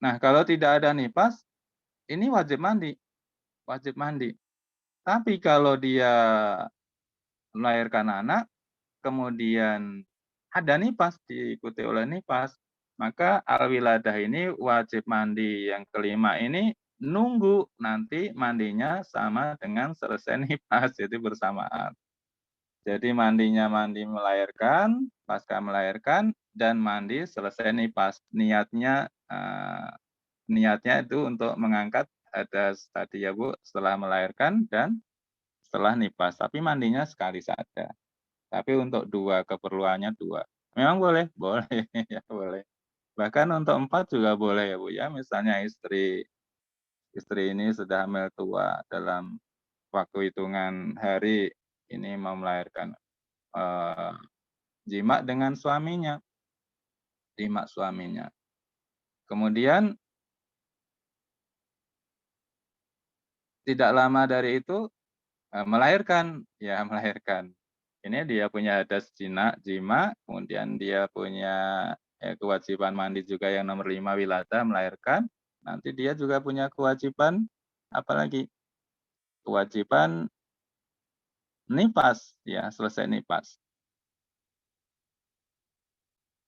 Speaker 1: Nah, kalau tidak ada nifas, ini wajib mandi. Wajib mandi. Tapi kalau dia melahirkan anak, kemudian ada nifas, diikuti oleh nifas, maka al-wiladah ini wajib mandi yang kelima ini nunggu nanti mandinya sama dengan selesai nifas, jadi bersamaan. Jadi mandinya mandi melahirkan, pasca melahirkan, dan mandi selesai nifas. Niatnya itu untuk mengangkat hadas tadi ya Bu, setelah melahirkan dan setelah nifas. Tapi mandinya sekali saja. Tapi untuk 2, keperluannya 2. Memang boleh? Boleh, ya boleh. Bahkan untuk 4 juga boleh ya Bu ya. Misalnya istri ini sudah hamil tua dalam waktu hitungan hari ini mau melahirkan, jima dengan suaminya. Jima suaminya. Kemudian tidak lama dari itu melahirkan, ya melahirkan. Ini dia punya hadas jima, kemudian dia punya kewajiban mandi juga yang nomor 5 wiladah melahirkan. Nanti dia juga punya kewajiban apalagi? Kewajiban nifas, ya selesai nifas.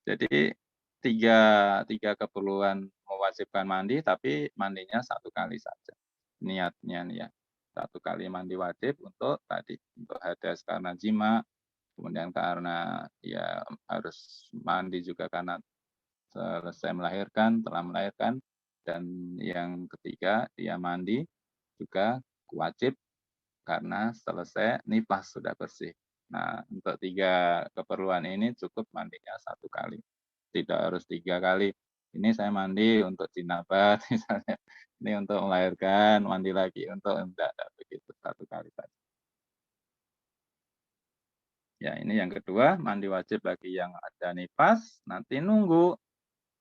Speaker 1: Jadi tiga keperluan mewajibkan mandi, tapi mandinya 1 kali saja. Niatnya nih ya, 1 kali mandi wajib untuk tadi, untuk hadas karena jima, kemudian karena ya harus mandi juga karena selesai melahirkan, telah melahirkan, dan yang ketiga dia mandi juga wajib karena selesai nifas sudah bersih. Nah, untuk 3 keperluan ini cukup mandinya 1 kali. Tidak harus 3 kali. Ini saya mandi untuk jinabat misalnya. Ini untuk melahirkan, mandi lagi untuk enggak begitu, 1 kali saja. Ya, ini yang kedua, mandi wajib bagi yang ada nifas, nanti nunggu.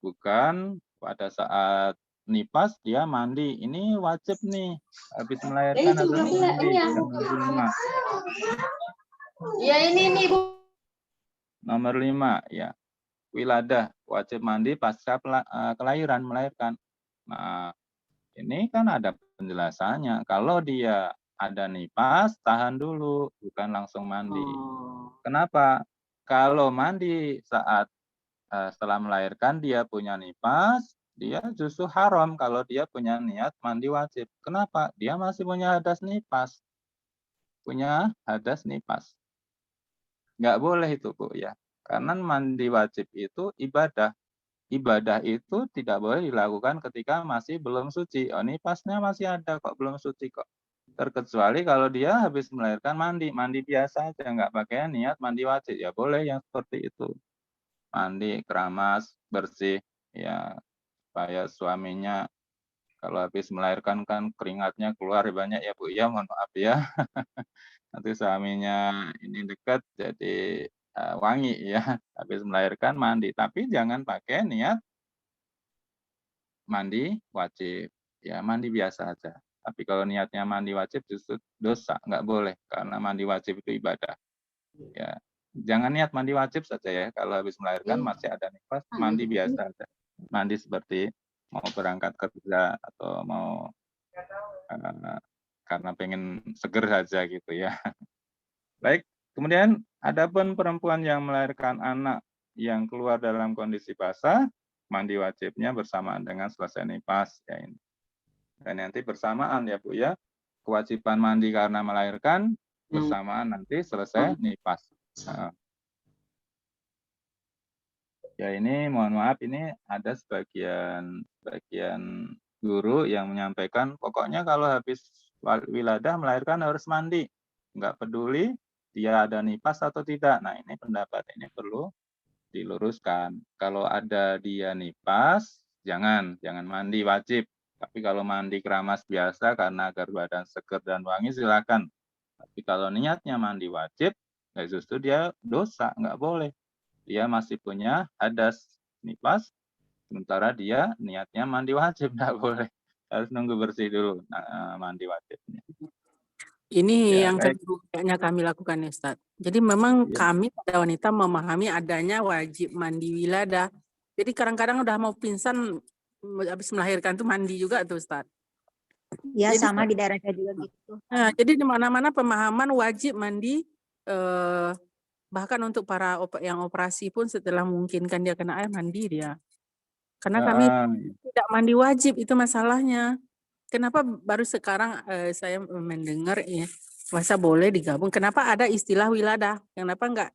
Speaker 1: Bukan pada saat nifas dia mandi. Ini wajib nih, habis melahirkan harus mandi jam 5.
Speaker 2: Ya ini nih Bu.
Speaker 1: Nomor 5, ya. Wiladah, wajib mandi pasca kelahiran, melahirkan. Nah, ini kan ada penjelasannya. Kalau dia ada nifas, tahan dulu, bukan langsung mandi. Kenapa? Kalau mandi saat setelah melahirkan dia punya nifas, dia justru haram kalau dia punya niat mandi wajib. Kenapa? Dia masih punya hadas nifas. Punya hadas nifas. Nggak boleh itu, Bu, ya. Karena mandi wajib itu ibadah. Ibadah itu tidak boleh dilakukan ketika masih belum suci. Oh, nifasnya masih ada kok, belum suci kok. Terkecuali kalau dia habis melahirkan mandi biasa aja, nggak pakai niat mandi wajib. Ya boleh yang seperti itu. Mandi, keramas, bersih, ya supaya suaminya kalau habis melahirkan kan keringatnya keluar banyak ya Bu ya, mohon maaf ya. Nanti suaminya ini dekat jadi wangi ya, habis melahirkan mandi. Tapi jangan pakai niat mandi wajib, ya mandi biasa aja. Tapi kalau niatnya mandi wajib justru dosa, nggak boleh karena mandi wajib itu ibadah. Ya, jangan niat mandi wajib saja ya. Kalau habis melahirkan masih ada nifas, mandi biasa aja. Mandi seperti mau berangkat kerja atau mau karena pengen seger saja gitu ya. Baik, kemudian adapun perempuan yang melahirkan anak yang keluar dalam kondisi basah, mandi wajibnya bersamaan dengan selesai nifas ya ini. Dan nanti bersamaan ya Bu ya. Kewajiban mandi karena melahirkan bersamaan nanti selesai nifas. Nah, ya ini mohon maaf ini ada sebagian guru yang menyampaikan pokoknya kalau habis wiladah melahirkan harus mandi. Enggak peduli dia ada nifas atau tidak. Nah, ini pendapat ini perlu diluruskan. Kalau ada dia nifas, jangan mandi wajib. Tapi kalau mandi keramas biasa karena agar badan seger dan wangi silakan. Tapi kalau niatnya mandi wajib, ya justru dia dosa, nggak boleh. Dia masih punya hadas nifas, sementara dia niatnya mandi wajib, nggak boleh. Harus nunggu bersih dulu mandi wajibnya.
Speaker 4: Ini
Speaker 1: Ya,
Speaker 4: yang
Speaker 1: baik.
Speaker 4: kayaknya kami lakukan ya, Ustaz. Jadi memang
Speaker 1: Ya.
Speaker 4: kami pada wanita memahami adanya wajib mandi wiladah. Jadi kadang-kadang udah mau pingsan habis melahirkan tuh mandi juga tuh, Ustaz.
Speaker 5: Ya,
Speaker 4: Jadi,
Speaker 5: sama di daerah saya juga gitu.
Speaker 4: Nah, jadi di mana-mana pemahaman wajib mandi, bahkan untuk para yang operasi pun setelah memungkinkan dia kena air mandi dia. Karena kami tidak mandi wajib, itu masalahnya. Kenapa baru sekarang saya mendengar ya, masa boleh digabung? Kenapa ada istilah wiladah? Kenapa enggak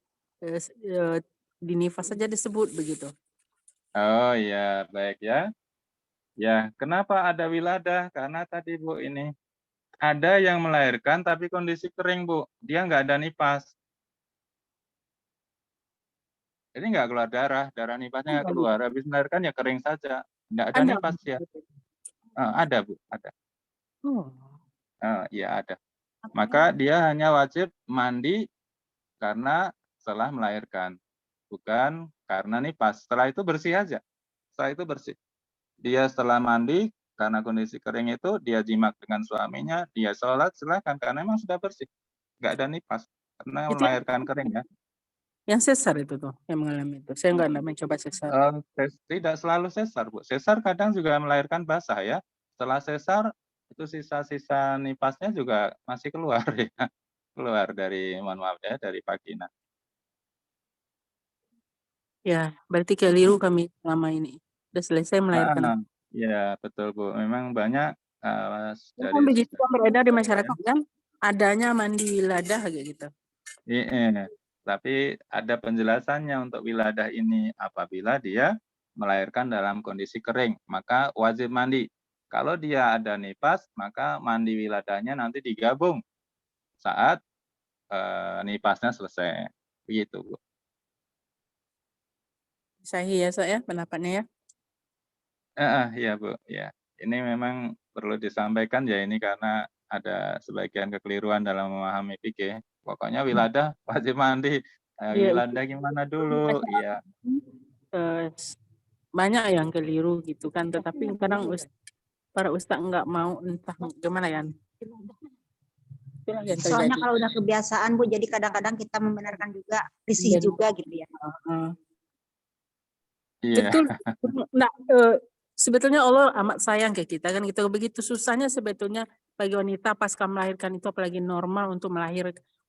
Speaker 4: di nifas saja disebut begitu?
Speaker 1: Oh ya, baik ya. Ya, kenapa ada wiladah? Karena tadi Bu ini ada yang melahirkan tapi kondisi kering Bu, dia nggak ada nifas. Jadi nggak keluar darah nifasnya nggak keluar. Habis melahirkan ya kering saja, nggak ada nifas ya. Ada Bu, ada. Ya ada. Maka dia hanya wajib mandi karena setelah melahirkan, bukan karena nifas. Setelah itu bersih aja. Setelah itu bersih. Dia setelah mandi karena kondisi kering itu dia jimat dengan suaminya, dia sholat silakan karena memang sudah bersih, nggak ada nifas karena
Speaker 4: Itu
Speaker 1: melahirkan kering ya.
Speaker 4: Yang sesar itu tuh yang mengalami itu. Saya nggak mencoba sesar.
Speaker 1: Tidak selalu sesar Bu. Sesar kadang juga melahirkan basah ya. Setelah sesar itu sisa-sisa nifasnya juga masih keluar ya, keluar dari mohon maaf ya dari vagina.
Speaker 4: Ya, berarti keliru kami selama ini. Sudah selesai melahirkan.
Speaker 1: Ya betul Bu. Memang banyak
Speaker 4: Kan begitu beredar di masyarakat kan adanya mandi wiladah kayak gitu.
Speaker 1: Iya, tapi ada penjelasannya untuk wiladah ini apabila dia melahirkan dalam kondisi kering, maka wajib mandi. Kalau dia ada nifas, maka mandi wiladahnya nanti digabung saat nifasnya selesai. Begitu, Bu.
Speaker 4: Sahih ya, saya pendapatnya ya.
Speaker 1: Iya, Bu. Ya, ini memang perlu disampaikan ya ini karena ada sebagian kekeliruan dalam memahami fikih. Pokoknya wiladah wajib mandi. Wiladah gimana dulu? Iya.
Speaker 4: Banyak yang keliru gitu kan, tetapi kadang para ustaz nggak mau entah gimana ya.
Speaker 5: Soalnya kalau udah kebiasaan Bu, jadi kadang-kadang kita membenarkan juga, risih juga gitu ya.
Speaker 4: Betul. Nah, sebetulnya Allah amat sayang ke kita kan gitu. Begitu susahnya sebetulnya bagi wanita pasca melahirkan itu apalagi normal untuk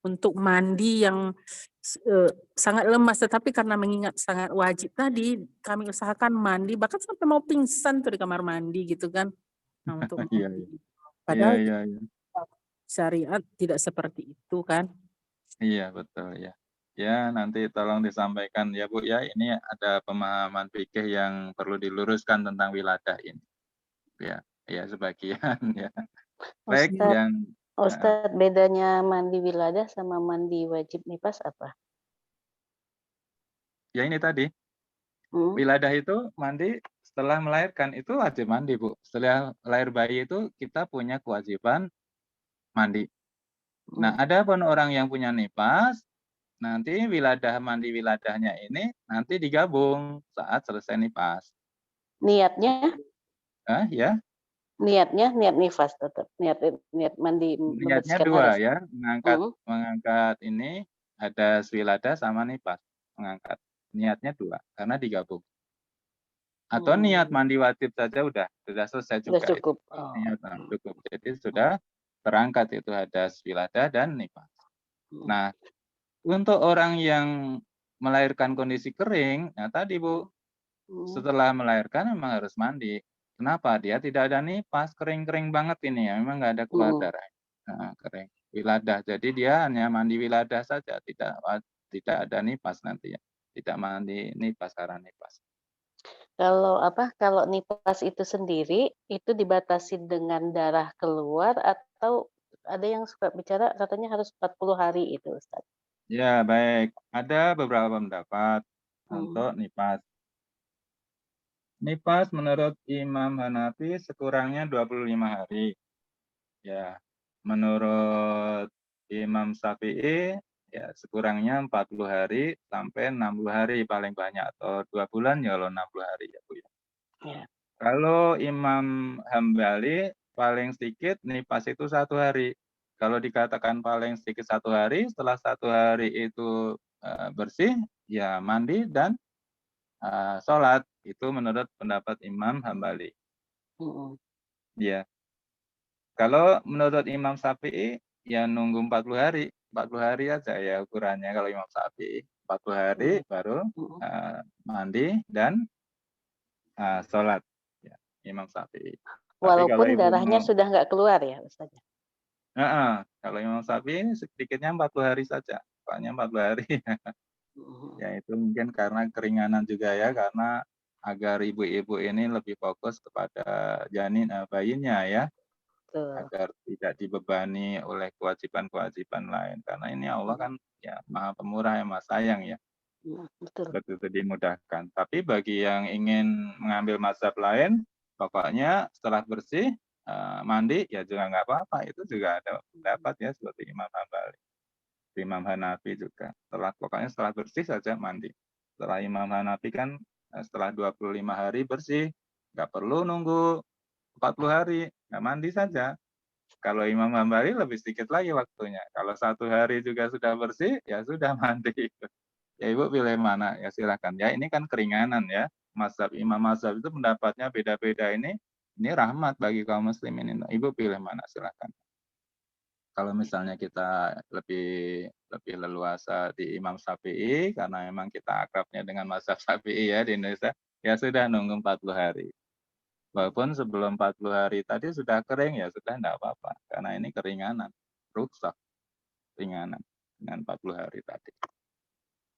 Speaker 4: untuk mandi yang sangat lemas, tetapi karena mengingat sangat wajib tadi kami usahakan mandi bahkan sampai mau pingsan tuh di kamar mandi gitu kan. Nah, untuk padahal syariat tidak seperti itu kan.
Speaker 1: Iya betul ya. Ya nanti tolong disampaikan ya Bu ya, ini ada pemahaman fikih yang perlu diluruskan tentang wiladah ini. Ya sebagian ya. Baik yang
Speaker 2: Ustadz, bedanya mandi wiladah sama mandi wajib nifas apa?
Speaker 1: Ya ini tadi. Wiladah itu mandi setelah melahirkan itu wajib mandi Bu. Setelah lahir bayi itu kita punya kewajiban mandi. Nah, ada pun orang yang punya nifas, nanti mandi wiladahnya ini nanti digabung saat selesai nifas.
Speaker 2: Niatnya?
Speaker 1: Ya.
Speaker 2: Niat nifas tetap. Niat mandi.
Speaker 1: Niatnya dua ya, mengangkat ini ada wiladah sama nifas, mengangkat. Niatnya dua karena digabung. Atau niat mandi wajib saja sudah selesai juga.
Speaker 2: Sudah cukup.
Speaker 1: Niat cukup. Jadi sudah terangkat itu hadas wiladah dan nifas. Nah, untuk orang yang melahirkan kondisi kering, nah tadi Bu, setelah melahirkan memang harus mandi. Kenapa? Dia tidak ada nifas, kering-kering banget ini ya, memang nggak ada keluar darah. Kering. Wiladah. Jadi dia hanya mandi wiladah saja, tidak ada nifas nanti ya. Tidak mandi nifas karena nifas.
Speaker 2: Kalau nifas itu sendiri, itu dibatasi dengan darah keluar atau ada yang suka bicara katanya harus 40 hari itu, Ustaz?
Speaker 1: Ya, baik. Ada beberapa pendapat untuk nifas. Nifas menurut Imam Hanafi sekurangnya 25 hari. Ya, menurut Imam Syafi'i ya sekurangnya 40 hari sampai 60 hari paling banyak, atau 2 bulan ya kalau 60 hari ya Bu ya.
Speaker 2: Ya.
Speaker 1: Kalau Imam Hambali paling sedikit nifas itu 1 hari. Kalau dikatakan paling sedikit 1 hari, setelah 1 hari itu bersih, ya mandi dan sholat. Itu menurut pendapat Imam Hambali. Ya. Kalau menurut Imam Syafi'i, ya nunggu 40 hari. 40 hari aja ya ukurannya kalau Imam Syafi'i. 40 hari baru mandi dan sholat. Ya, Imam Syafi'i.
Speaker 2: Walaupun darahnya sudah nggak keluar ya Ustaz?
Speaker 1: Kalau Imam Syafi'i sedikitnya 40 hari saja. Pokoknya 40 hari. Ya itu mungkin karena keringanan juga ya, karena agar ibu-ibu ini lebih fokus kepada bayinya ya. Agar tidak dibebani oleh kewajiban-kewajiban lain. Karena ini Allah kan ya Maha Pemurah, yang Maha Sayang ya. Betul dimudahkan. Tapi bagi yang ingin mengambil mazhab lain, pokoknya setelah bersih mandi ya juga nggak apa-apa. Itu juga ada pendapat ya seperti Imam Hambali, Imam Hanafi juga. Pokoknya setelah bersih saja mandi. Setelah Imam Hanafi kan setelah 25 hari bersih, nggak perlu nunggu 40 hari, nggak mandi saja. Kalau Imam Hambali lebih sedikit lagi waktunya. Kalau 1 hari juga sudah bersih, ya sudah mandi. Ya Ibu pilih mana? Ya silakan. Ya ini kan keringanan ya. Imam mazhab itu pendapatnya beda-beda ini rahmat bagi kaum muslimin. Ibu pilih mana? Silakan. Kalau misalnya kita lebih leluasa di Imam Syafi'i, karena memang kita akrabnya dengan mazhab Syafi'i ya di Indonesia, ya sudah nunggu 40 hari. Walaupun sebelum 40 hari tadi sudah kering, ya sudah enggak apa-apa. Karena ini keringanan, rukhsah, ringanan dengan 40 hari tadi.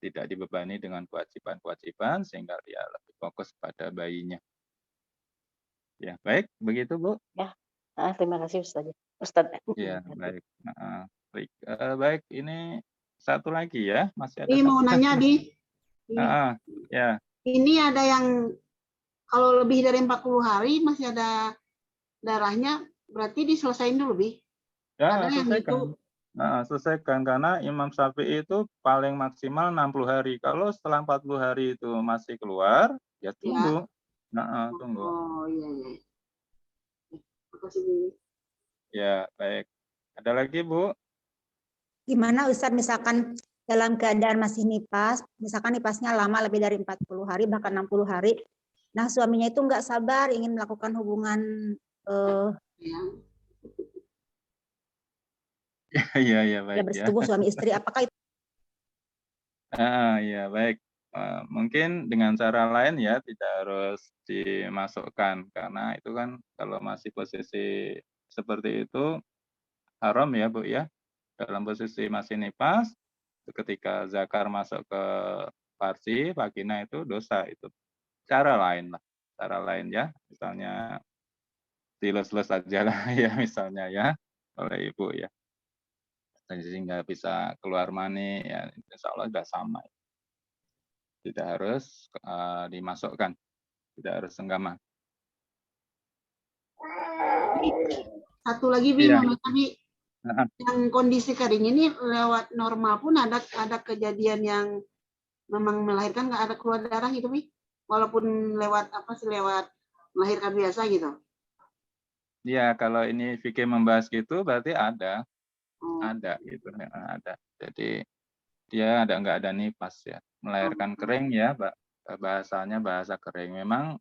Speaker 1: Tidak dibebani dengan kewajiban-kewajiban, sehingga dia lebih fokus pada bayinya. Ya, baik, begitu Bu.
Speaker 2: Ya, terima kasih Ustaz.
Speaker 1: Ya, baik. Baik. Baik, ini satu lagi ya, masih ada.
Speaker 3: Ini mau nanya di.
Speaker 1: Ya.
Speaker 3: Ini ada yang kalau lebih dari 40 hari masih ada darahnya, berarti diselesain dulu, Bi.
Speaker 1: Ya, selesaikan. Selesaikan, karena Imam Syafi'i itu paling maksimal 60 hari. Kalau setelah 40 hari itu masih keluar, ya tunggu. Tunggu.
Speaker 3: Oh, iya. Terima kasih, Bi.
Speaker 1: Ya, baik. Ada lagi, Bu?
Speaker 5: Gimana Ustaz misalkan dalam keadaan masih nifas, misalkan nifasnya lama lebih dari 40 hari, bahkan 60 hari, nah suaminya itu nggak sabar ingin melakukan hubungan
Speaker 1: baik.
Speaker 5: Bersetubuh suami istri, apakah itu?
Speaker 1: Ya, baik. Mungkin dengan cara lain ya, tidak harus dimasukkan, karena itu kan kalau masih posisi seperti itu haram ya Bu ya. Dalam posisi masih nifas, ketika zakar masuk ke farji, vagina itu dosa itu. Cara lain ya, misalnya dilus-lus aja lah ya misalnya ya oleh ibu ya, sehingga bisa keluar mani ya, insya Allah sudah sama, tidak harus dimasukkan, tidak harus senggaman.
Speaker 3: Satu lagi Bi, yang kondisi kering ini lewat normal pun ada kejadian yang memang melahirkan nggak ada keluar darah gitu Bi, walaupun lewat melahirkan biasa gitu.
Speaker 1: Ya, kalau ini fikih membahas gitu berarti ada gitu, ada. Jadi dia nggak ada nifas ya, melahirkan kering ya, bahasanya bahasa kering. Memang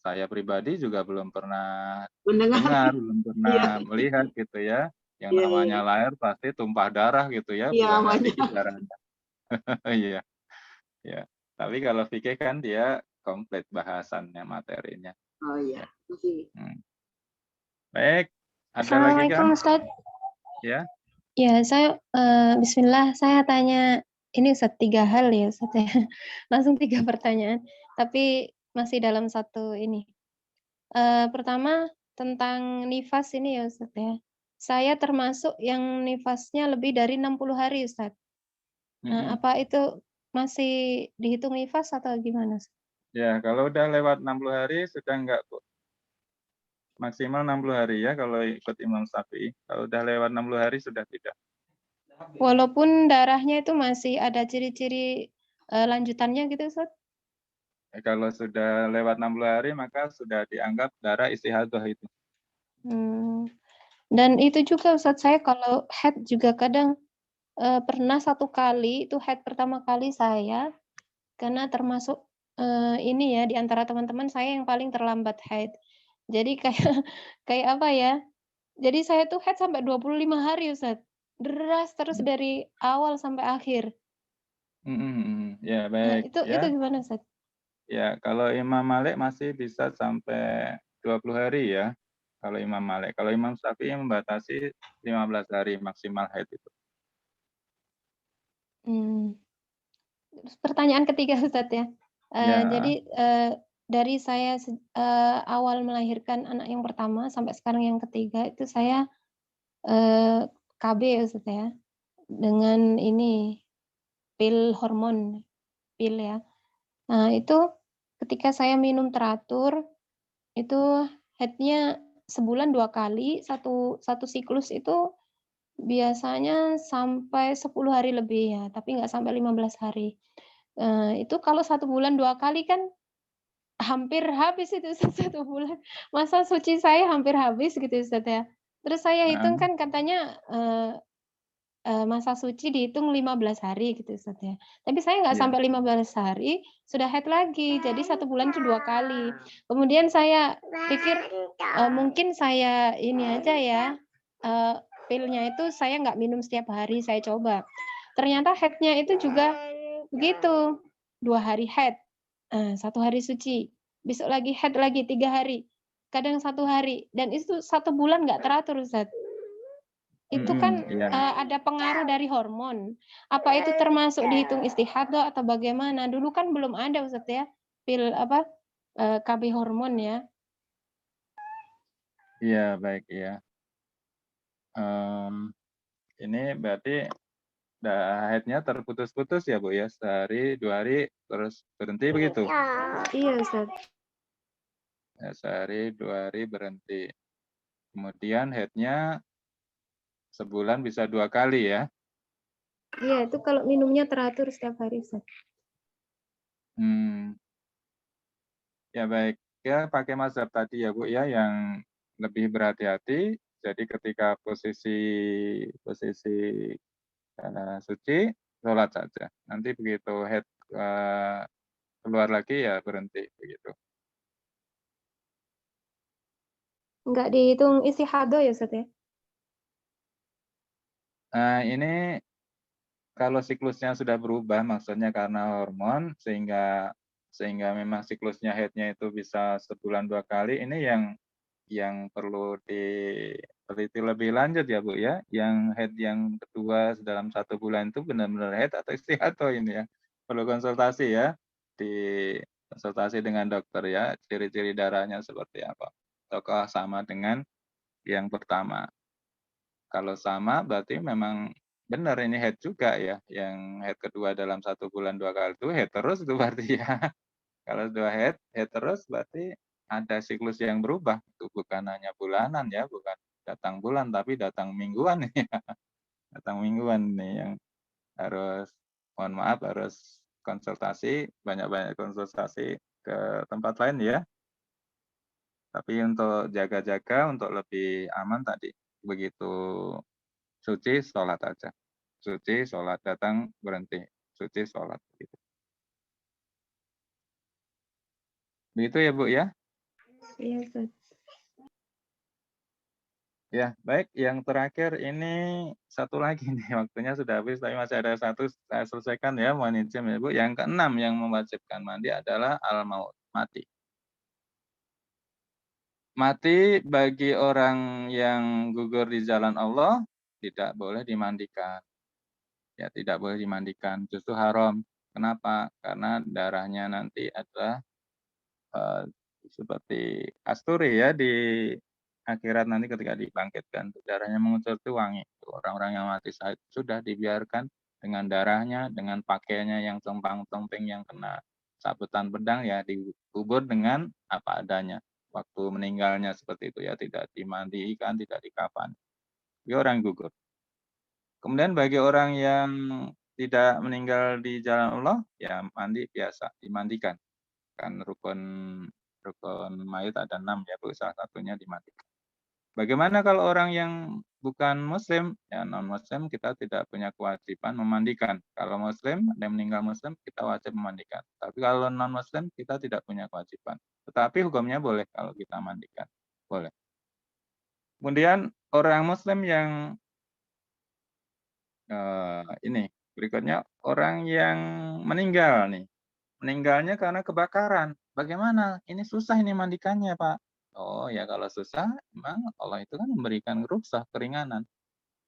Speaker 1: saya pribadi juga belum pernah dengar, belum pernah melihat gitu ya. Yang namanya lahir pasti tumpah darah gitu ya, bukan lagi darahnya. Iya. Tapi kalau fikih kan dia komplit bahasannya, materinya.
Speaker 3: Oh iya, masih.
Speaker 1: Baik, ada lagi
Speaker 6: Assalamualaikum
Speaker 1: kan?
Speaker 6: Ustaz.
Speaker 1: Ya,
Speaker 6: Ya, saya Bismillah, saya tanya ini Ustaz 3 hal ya Ustaz ya. Langsung 3 pertanyaan, tapi masih dalam satu ini. Pertama tentang nifas ini ya Ustaz ya. Saya termasuk yang nifasnya lebih dari 60 hari Ustaz. Apa itu masih dihitung nifas atau gimana Ustaz?
Speaker 1: ya kalau udah lewat 60 hari sudah enggak, Bu. Maksimal 60 hari ya kalau ikut Imam Syafi'i. Kalau udah lewat 60 hari sudah tidak.
Speaker 6: Walaupun darahnya itu masih ada ciri-ciri lanjutannya gitu Ustaz?
Speaker 1: Kalau sudah lewat 60 hari maka sudah dianggap darah istihadah itu.
Speaker 6: Dan itu juga Ustaz, saya kalau haid juga kadang pernah 1 kali, itu haid pertama kali saya, karena termasuk ini ya, di antara teman-teman saya yang paling terlambat haid. Jadi kayak kayak apa ya, jadi saya tuh haid sampai 25 hari Ustaz, deras terus dari awal sampai akhir.
Speaker 1: Ya
Speaker 6: Nah,
Speaker 1: baik
Speaker 6: itu
Speaker 1: ya.
Speaker 6: gimana Ustaz?
Speaker 1: Ya, kalau Imam Malik masih bisa sampai 20 hari ya. Kalau Imam Malik, kalau Imam Syafi'i membatasi 15 hari maksimal haid itu.
Speaker 6: Terus pertanyaan ketiga Ustaz ya.
Speaker 1: Ya.
Speaker 6: Jadi dari saya awal melahirkan anak yang pertama sampai sekarang yang ketiga itu saya KB ya Ustaz ya. Dengan ini pil hormon, pil ya. Nah, itu ketika saya minum teratur itu haidnya sebulan 2 kali, satu siklus itu biasanya sampai 10 hari lebih ya, tapi nggak sampai 15 hari. Itu kalau 1 bulan 2 kali kan hampir habis itu Ustaz 1 bulan. Masa suci saya hampir habis gitu Ustaz ya. Terus saya hitung kan katanya, masa suci dihitung 15 hari gitu Ustaz ya. Tapi saya nggak sampai 15 hari sudah haid lagi, jadi 1 bulan itu 2 kali. Kemudian saya pikir, mungkin saya ini aja ya, pilnya itu saya nggak minum setiap hari, saya coba. Ternyata haidnya itu juga begitu, 2 hari haid, 1 hari suci, besok lagi haid lagi 3 hari, kadang 1 hari, dan itu 1 bulan nggak teratur Ustaz. Itu kan ada pengaruh dari hormon. Apa itu termasuk dihitung istihadah atau bagaimana? Dulu kan belum ada Ustaz ya, pil apa, KB hormon ya.
Speaker 1: Iya, baik ya. Ini berarti haidnya terputus-putus ya Bu ya, sehari 2 hari terus berhenti begitu?
Speaker 6: Iya Ustaz.
Speaker 1: Ya, sehari 2 hari berhenti. Kemudian haidnya sebulan bisa 2 kali ya?
Speaker 6: Iya, itu kalau minumnya teratur setiap hari Ustaz.
Speaker 1: Ya baik, ya pakai mazhab tadi ya Bu ya, yang lebih berhati-hati. Jadi ketika posisi suci, sholat saja. Nanti begitu haid keluar lagi ya berhenti begitu.
Speaker 6: Enggak dihitung istihadah ya Ustaz ya?
Speaker 1: Nah ini kalau siklusnya sudah berubah, maksudnya karena hormon, sehingga memang siklusnya haidnya itu bisa sebulan 2 kali, ini yang perlu diteliti lebih lanjut ya Bu ya. Yang haid yang kedua dalam 1 bulan itu benar-benar haid atau istihadah ini ya. Perlu konsultasi ya, konsultasi dengan dokter ya, ciri-ciri darahnya seperti apa. Ataukah sama dengan yang pertama. Kalau sama berarti memang benar ini haid juga ya. Yang haid kedua dalam 1 bulan 2 kali itu haid terus itu berarti ya. Kalau sudah haid terus berarti ada siklus yang berubah. Itu bukan hanya bulanan ya, bukan datang bulan tapi datang mingguan ya. Datang mingguan nih yang harus, mohon maaf, harus konsultasi, banyak-banyak konsultasi ke tempat lain ya. Tapi untuk jaga-jaga, untuk lebih aman tadi, begitu suci, sholat aja. Suci, sholat, datang, berhenti. Suci, sholat. Begitu. Begitu ya Bu ya?
Speaker 6: Iya Ustaz.
Speaker 1: Ya, baik. Yang terakhir ini satu lagi nih, waktunya sudah habis, tapi masih ada satu, saya selesaikan ya, mohon izin ya Bu. Yang keenam yang mewajibkan mandi adalah al-maut, mati. Mati bagi orang yang gugur di jalan Allah tidak boleh dimandikan. Ya, tidak boleh dimandikan, justru haram. Kenapa? Karena darahnya nanti adalah eh, seperti kasturi ya di akhirat nanti ketika dibangkitkan darahnya mengucur itu wangi. Orang-orang yang mati syahid sudah dibiarkan dengan darahnya, dengan pakaiannya yang compang-comping yang kena sabetan pedang ya dikubur dengan apa adanya. Waktu meninggalnya seperti itu ya, tidak dimandikan, tidak dikafan. Dia orang gugur. Kemudian bagi orang yang tidak meninggal di jalan Allah, ya mandi biasa, dimandikan. Kan rukun mayit ada 6 ya Bu, salah satunya dimandikan. Bagaimana kalau orang yang bukan muslim? Ya non-muslim kita tidak punya kewajiban memandikan. Kalau muslim, ada yang meninggal muslim, kita wajib memandikan. Tapi kalau non-muslim, kita tidak punya kewajiban. Tetapi hukumnya boleh kalau kita mandikan. Boleh. Kemudian orang muslim yang ini, berikutnya orang yang meninggal nih. Meninggalnya karena kebakaran. Bagaimana? Ini susah ini mandikannya, Pak. Oh ya kalau susah, memang Allah itu kan memberikan rukhsah, keringanan.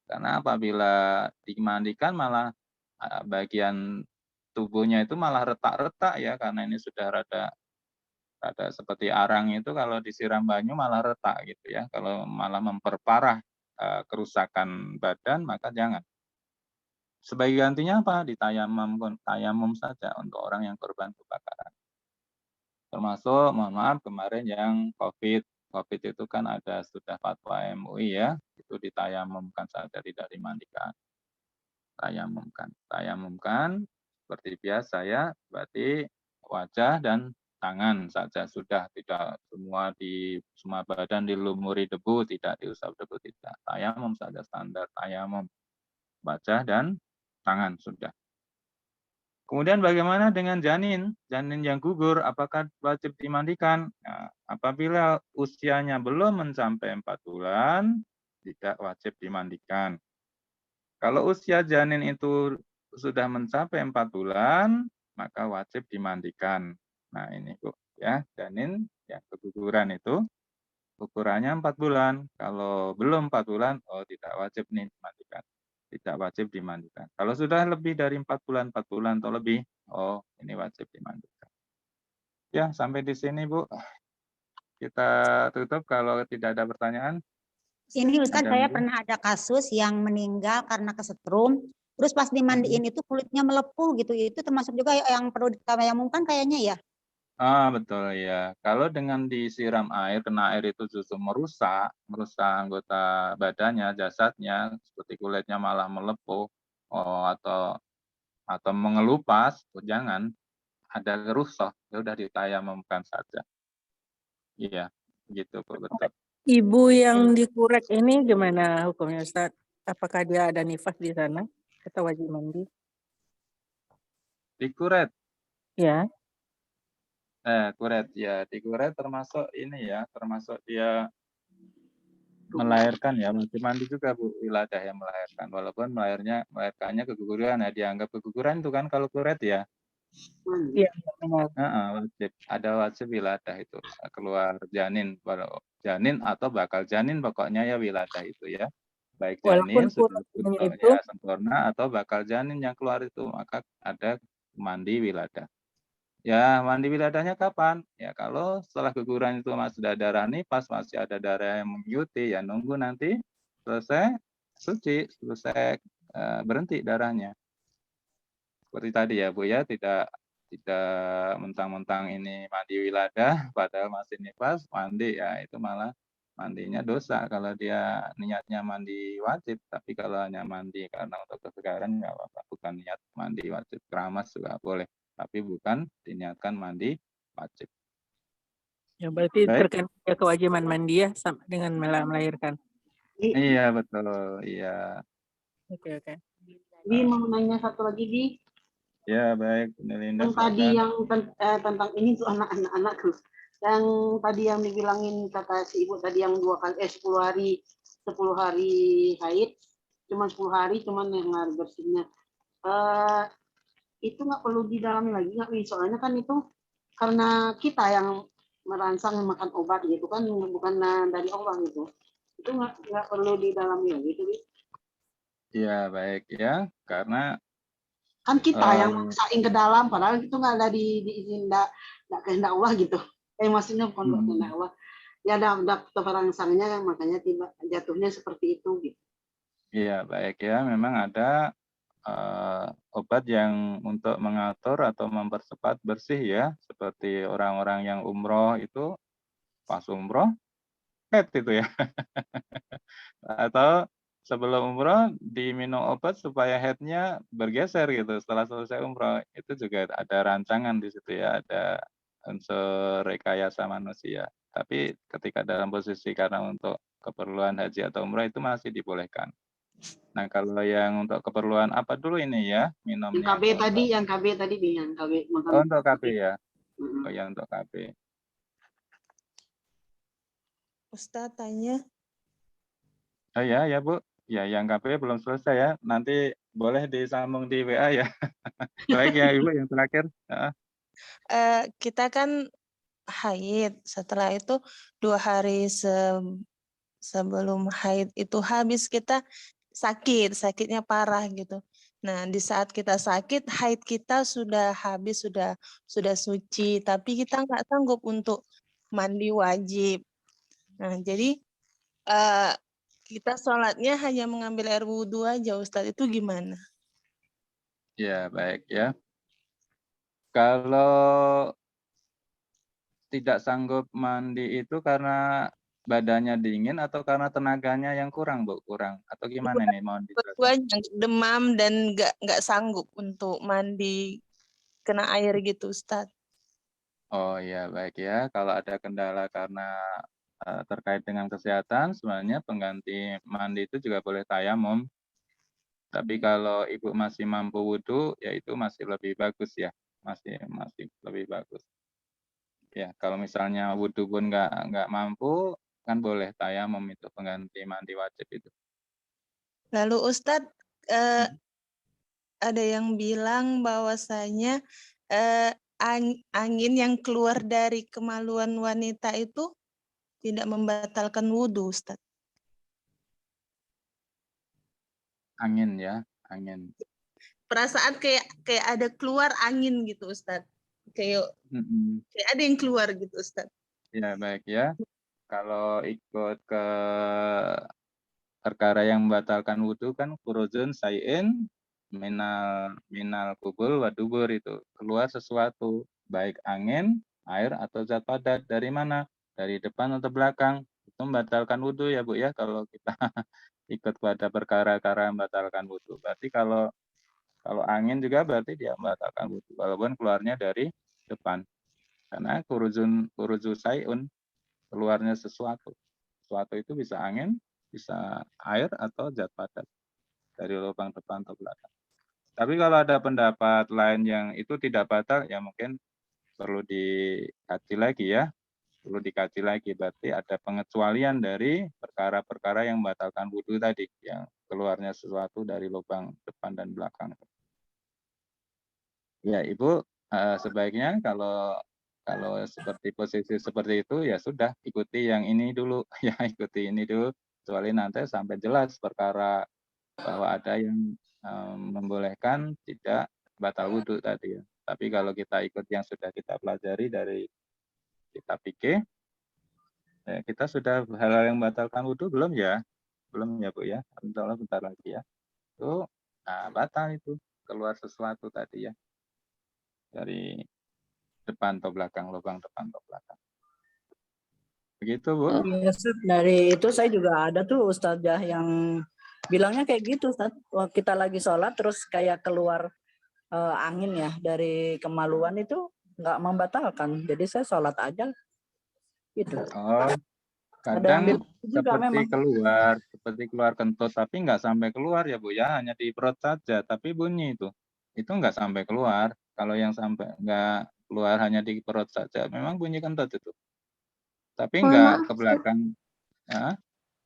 Speaker 1: Karena apabila dimandikan malah bagian tubuhnya itu malah retak-retak ya, karena ini sudah rada seperti arang itu kalau disiram banyu malah retak gitu ya. Kalau malah memperparah kerusakan badan maka jangan. Sebagai gantinya apa? Tayamum saja untuk orang yang korban kebakaran. Termasuk, mohon maaf, kemarin yang COVID. COVID itu kan ada sudah fatwa MUI ya, itu ditayamumkan saja, tidak dimandikan. Tayamumkan seperti biasa ya, berarti wajah dan tangan saja sudah, tidak semua badan dilumuri debu, tidak diusap debu, tidak. Tayamum saja standar tayamum, wajah dan tangan sudah. Kemudian bagaimana dengan janin? Janin yang gugur, apakah wajib dimandikan? Nah, apabila usianya belum mencapai 4 bulan, tidak wajib dimandikan. Kalau usia janin itu sudah mencapai 4 bulan, maka wajib dimandikan. Nah ini Bu, ya janin yang keguguran itu ukurannya 4 bulan. Kalau belum 4 bulan, oh tidak wajib nih dimandikan. Tidak wajib dimandikan. Kalau sudah lebih dari 4 bulan atau lebih, oh ini wajib dimandikan. Ya, sampai di sini Bu. Kita tutup kalau tidak ada pertanyaan.
Speaker 5: Ini Ustadz,
Speaker 1: Ada
Speaker 5: saya
Speaker 1: mungkin?
Speaker 5: pernah ada kasus yang meninggal karena kesetrum, terus pas dimandiin itu kulitnya melepuh gitu. Itu termasuk juga yang perlu ditayamumkan kayaknya ya?
Speaker 1: Betul ya. Kalau dengan disiram air, kena air itu justru merusak anggota badannya, jasadnya, seperti kulitnya malah melepuh, atau mengelupas, jangan. Ada rukhsah, ya udah ditayamumkan saja. Iya, gitu Bu, betul.
Speaker 4: Ibu yang dikurek ini gimana hukumnya Ustaz? Apakah dia ada nifas di sana? Kita wajib mandi?
Speaker 1: Dikuret,
Speaker 4: Ya.
Speaker 1: kuret ya, dikuret termasuk ini ya, termasuk dia melahirkan ya, masih mandi juga Bu, wiladah yang melahirkan. Walaupun melahirkannya keguguran ya, dianggap keguguran itu kan kalau kuret ya.
Speaker 3: Mandi.
Speaker 4: Iya, benar.
Speaker 1: Wajib, ada wajib wiladah itu, keluar janin, janin atau bakal janin pokoknya ya wiladah itu ya. Baik
Speaker 4: Walaupun
Speaker 1: janin sudah
Speaker 4: kureknya itu
Speaker 1: ya sempurna atau bakal janin yang keluar itu, maka ada mandi wiladah. Ya, mandi wiladahnya kapan? Ya, kalau setelah guguran itu masih ada darah nifas, masih ada darah yang mengikuti, ya nunggu nanti selesai suci, selesai berhenti darahnya. Seperti tadi ya Bu ya, tidak mentang-mentang ini mandi wiladah, padahal masih nifas, mandi ya itu malah mandinya dosa kalau dia niatnya mandi wajib, tapi kalau hanya mandi karena untuk kesegaran nggak apa-apa, bukan niat mandi wajib, keramas juga boleh, tapi bukan diniatkan mandi wajib.
Speaker 4: ya berarti
Speaker 1: Baik.
Speaker 4: terkait kewajiban mandi ya sama dengan melahirkan.
Speaker 1: Iya betul, iya.
Speaker 4: Oke.
Speaker 3: Bi mau nanya satu lagi Bi.
Speaker 1: Ya baik, Nelinda,
Speaker 3: Yang tadi
Speaker 1: silakan.
Speaker 3: yang tentang ini tuh anak-anak yang tadi yang dibilangin kata si ibu tadi yang 10 hari 10 hari haid, cuma 10 hari cuman yang air bersihnya. Itu nggak perlu didalami lagi nggak, Wi? Soalnya kan itu karena kita yang merangsang makan obat gitu kan, bukan dari Allah gitu. Itu nggak perlu didalami lagi gitu, Wi.
Speaker 1: Ya, baik ya. Karena
Speaker 3: Kan kita yang
Speaker 1: eh,
Speaker 3: maksain ke dalam, padahal itu nggak ada diizin, nggak kehendak Allah gitu. Maksudnya bukan kehendak Allah. Ya ada perangsangnya, makanya tiba jatuhnya seperti itu gitu.
Speaker 1: iya, baik ya. Memang ada obat yang untuk mengatur atau mempercepat bersih ya, seperti orang-orang yang umroh itu pas umroh head itu ya, atau sebelum umroh diminum obat supaya headnya bergeser gitu setelah selesai umroh. Itu juga ada rancangan di situ ya, ada unsur rekayasa manusia. Tapi ketika dalam posisi karena untuk keperluan haji atau umroh itu masih dibolehkan. Nah, kalau yang untuk keperluan apa dulu ini ya,
Speaker 3: Yang
Speaker 1: minumnya
Speaker 3: KB tadi, yang KB tadi, yang KB makan.
Speaker 1: oh, untuk KB ya.
Speaker 3: Mm-mm.
Speaker 1: Oh, ya untuk KB.
Speaker 7: Ustadz tanya,
Speaker 1: Oh ya, ya Bu. Ya, yang KB belum selesai ya. Nanti boleh disambung di WA ya. Baik ya Ibu, yang terakhir. Heeh.
Speaker 7: kita kan haid, setelah itu 2 hari sebelum haid itu habis kita sakitnya parah gitu. Nah, di saat kita sakit, haid kita sudah habis, sudah suci, tapi kita nggak sanggup untuk mandi wajib. Nah, jadi kita sholatnya hanya mengambil air wudhu aja, Ustadz. Itu gimana?
Speaker 1: Ya, baik ya. Kalau tidak sanggup mandi itu karena badannya dingin atau karena tenaganya yang kurang, Bu? Kurang atau gimana nih? Mohon dijelaskan.
Speaker 7: Dua-duanya demam dan nggak sanggup untuk mandi kena air gitu, Ustadz.
Speaker 1: Oh ya, baik ya. Kalau ada kendala karena terkait dengan kesehatan, sebenarnya pengganti mandi itu juga boleh tayamum. Tapi kalau Ibu masih mampu wudhu, ya itu masih lebih bagus ya. Masih lebih bagus. Ya, kalau misalnya wudhu pun nggak mampu, kan boleh tayamum itu pengganti mandi wajib itu.
Speaker 7: Lalu Ustadz, ada yang bilang bahwasanya angin yang keluar dari kemaluan wanita itu tidak membatalkan wudhu, Ustadz.
Speaker 1: Angin ya, angin.
Speaker 7: Perasaan kayak ada keluar angin gitu, Ustadz. Kayak ada yang keluar gitu, Ustadz.
Speaker 1: Ya, baik ya. Kalau ikut ke perkara yang membatalkan wudhu kan khurujun say'in minal kubul wa dubur, itu keluar sesuatu, baik angin, air, atau zat padat. Dari mana? Dari depan atau belakang. Itu membatalkan wudhu ya Bu ya, kalau kita ikut pada perkara-perkara membatalkan wudhu. Berarti kalau angin juga berarti dia membatalkan wudhu, walaupun keluarnya dari depan. Karena kuruju sayun, keluarnya sesuatu. Sesuatu itu bisa angin, bisa air, atau zat padat dari lubang depan atau belakang. Tapi kalau ada pendapat lain yang itu tidak batal, ya mungkin perlu dikaji lagi ya. Perlu dikaji lagi, berarti ada pengecualian dari perkara-perkara yang membatalkan wudhu tadi, yang keluarnya sesuatu dari lubang depan dan belakang. Ya, Ibu, sebaiknya kalau seperti posisi seperti itu, ya sudah, ikuti yang ini dulu. Ya, ikuti ini dulu. Kecuali nanti sampai jelas perkara bahwa ada yang membolehkan tidak batal wudhu tadi ya. Tapi kalau kita ikut yang sudah kita pelajari dari kitab fikih, ya kita sudah hal-hal yang membatalkan wudhu belum ya? Belum ya Bu ya? Insya Allah bentar lagi ya. Itu batal itu, keluar sesuatu tadi ya. Dari depan atau belakang, lubang depan atau belakang. Begitu Bu.
Speaker 4: Iya, Ustaz. Dari itu saya juga ada tuh ustazah yang bilangnya kayak gitu, Ustaz. Waktu kita lagi sholat terus kayak keluar angin ya dari kemaluan, itu nggak membatalkan. Jadi saya sholat aja gitu.
Speaker 1: Oh,
Speaker 4: Ada yang
Speaker 1: kadang
Speaker 4: bilang juga memang.
Speaker 1: seperti keluar kentut, tapi nggak sampai keluar ya Bu ya, hanya di perut saja, tapi bunyi itu nggak sampai keluar. Kalau yang sampai nggak keluar hanya di perut saja, memang bunyi kentut itu, tapi
Speaker 3: Mohon
Speaker 1: nggak
Speaker 3: maaf,
Speaker 1: ke belakang. Ya.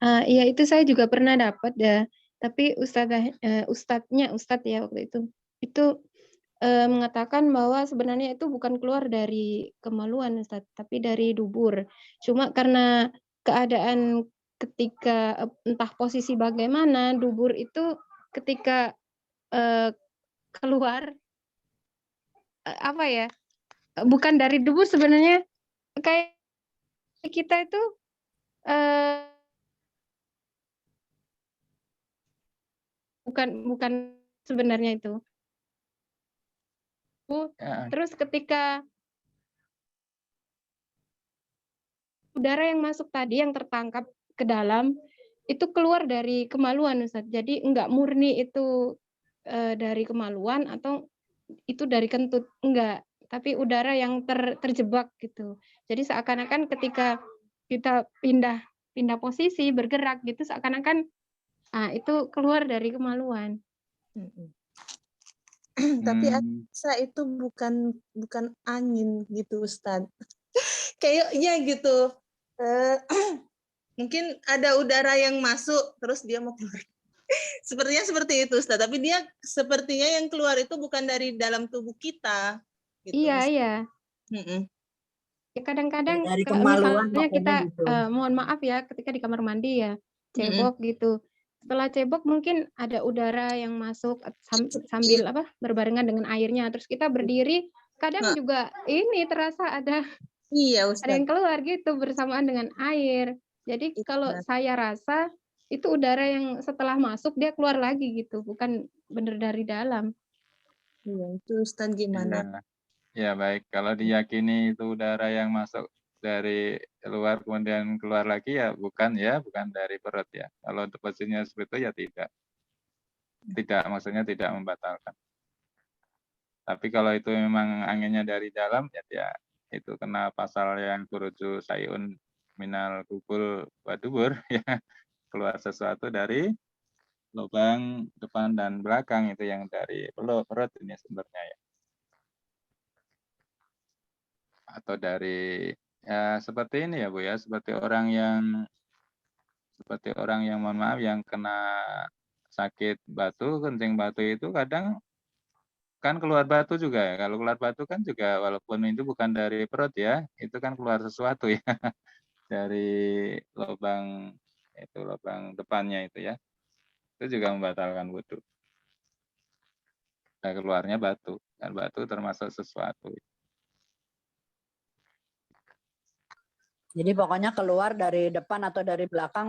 Speaker 6: Iya itu saya juga pernah dapat ya, tapi ustadz ya waktu itu mengatakan bahwa sebenarnya itu bukan keluar dari kemaluan Ustadz, tapi dari dubur. Cuma karena keadaan ketika entah posisi bagaimana, dubur itu ketika keluar apa ya? Bukan dari dubur sebenarnya, kayak kita itu bukan sebenarnya itu.
Speaker 1: Ya,
Speaker 6: Terus ketika udara yang masuk tadi yang tertangkap ke dalam itu keluar dari kemaluan Ustadz. Jadi enggak murni itu dari kemaluan atau itu dari kentut, enggak. Tapi udara yang terjebak gitu. Jadi seakan-akan ketika kita pindah posisi bergerak gitu seakan-akan itu keluar dari kemaluan.
Speaker 7: Tapi
Speaker 1: hmm,
Speaker 7: asa itu bukan angin gitu Ustadz. Kayaknya gitu. Mungkin ada udara yang masuk terus dia mau keluar. Sepertinya seperti itu Ustadz, tapi dia sepertinya yang keluar itu bukan dari dalam tubuh kita. Gitu,
Speaker 6: Iya,
Speaker 7: Ustadz.
Speaker 6: iya.
Speaker 7: Mm-mm.
Speaker 6: Ya, kadang-kadang
Speaker 5: Dari
Speaker 6: kalau
Speaker 5: kemaluan
Speaker 6: misalnya
Speaker 5: pokoknya
Speaker 6: kita
Speaker 5: gitu.
Speaker 6: mohon maaf ya ketika di kamar mandi ya
Speaker 7: Mm-mm.
Speaker 6: cebok gitu. Setelah cebok mungkin ada udara yang masuk sambil berbarengan dengan airnya. Terus kita berdiri, kadang
Speaker 7: Nah,
Speaker 6: juga ini terasa ada
Speaker 7: iya
Speaker 6: yang
Speaker 7: Ustadz.
Speaker 6: keluar gitu bersamaan dengan air. Jadi kalau
Speaker 7: Iya.
Speaker 6: saya rasa itu udara yang setelah masuk dia keluar lagi gitu, bukan benar dari dalam.
Speaker 7: Iya, itu Ustadz gimana?
Speaker 1: ya, ya baik. Kalau diyakini itu udara yang masuk dari luar kemudian keluar lagi ya bukan dari perut ya. Kalau untuk posisinya seperti itu ya tidak maksudnya tidak membatalkan. Tapi kalau itu memang anginnya dari dalam ya itu kena pasal yang kuruju sayun minal kubul wadubur ya, keluar sesuatu dari lubang depan dan belakang itu yang dari perut ini sumbernya ya. Atau dari ya seperti ini ya Bu ya, seperti orang yang mohon maaf yang kena sakit batu, kencing batu itu kadang kan keluar batu juga ya. Kalau keluar batu kan juga walaupun itu bukan dari perut ya, itu kan keluar sesuatu ya dari lubang depannya itu ya. Itu juga membatalkan wudhu. Nah, keluarnya batu. Dan batu termasuk sesuatu.
Speaker 5: Jadi pokoknya keluar dari depan atau dari belakang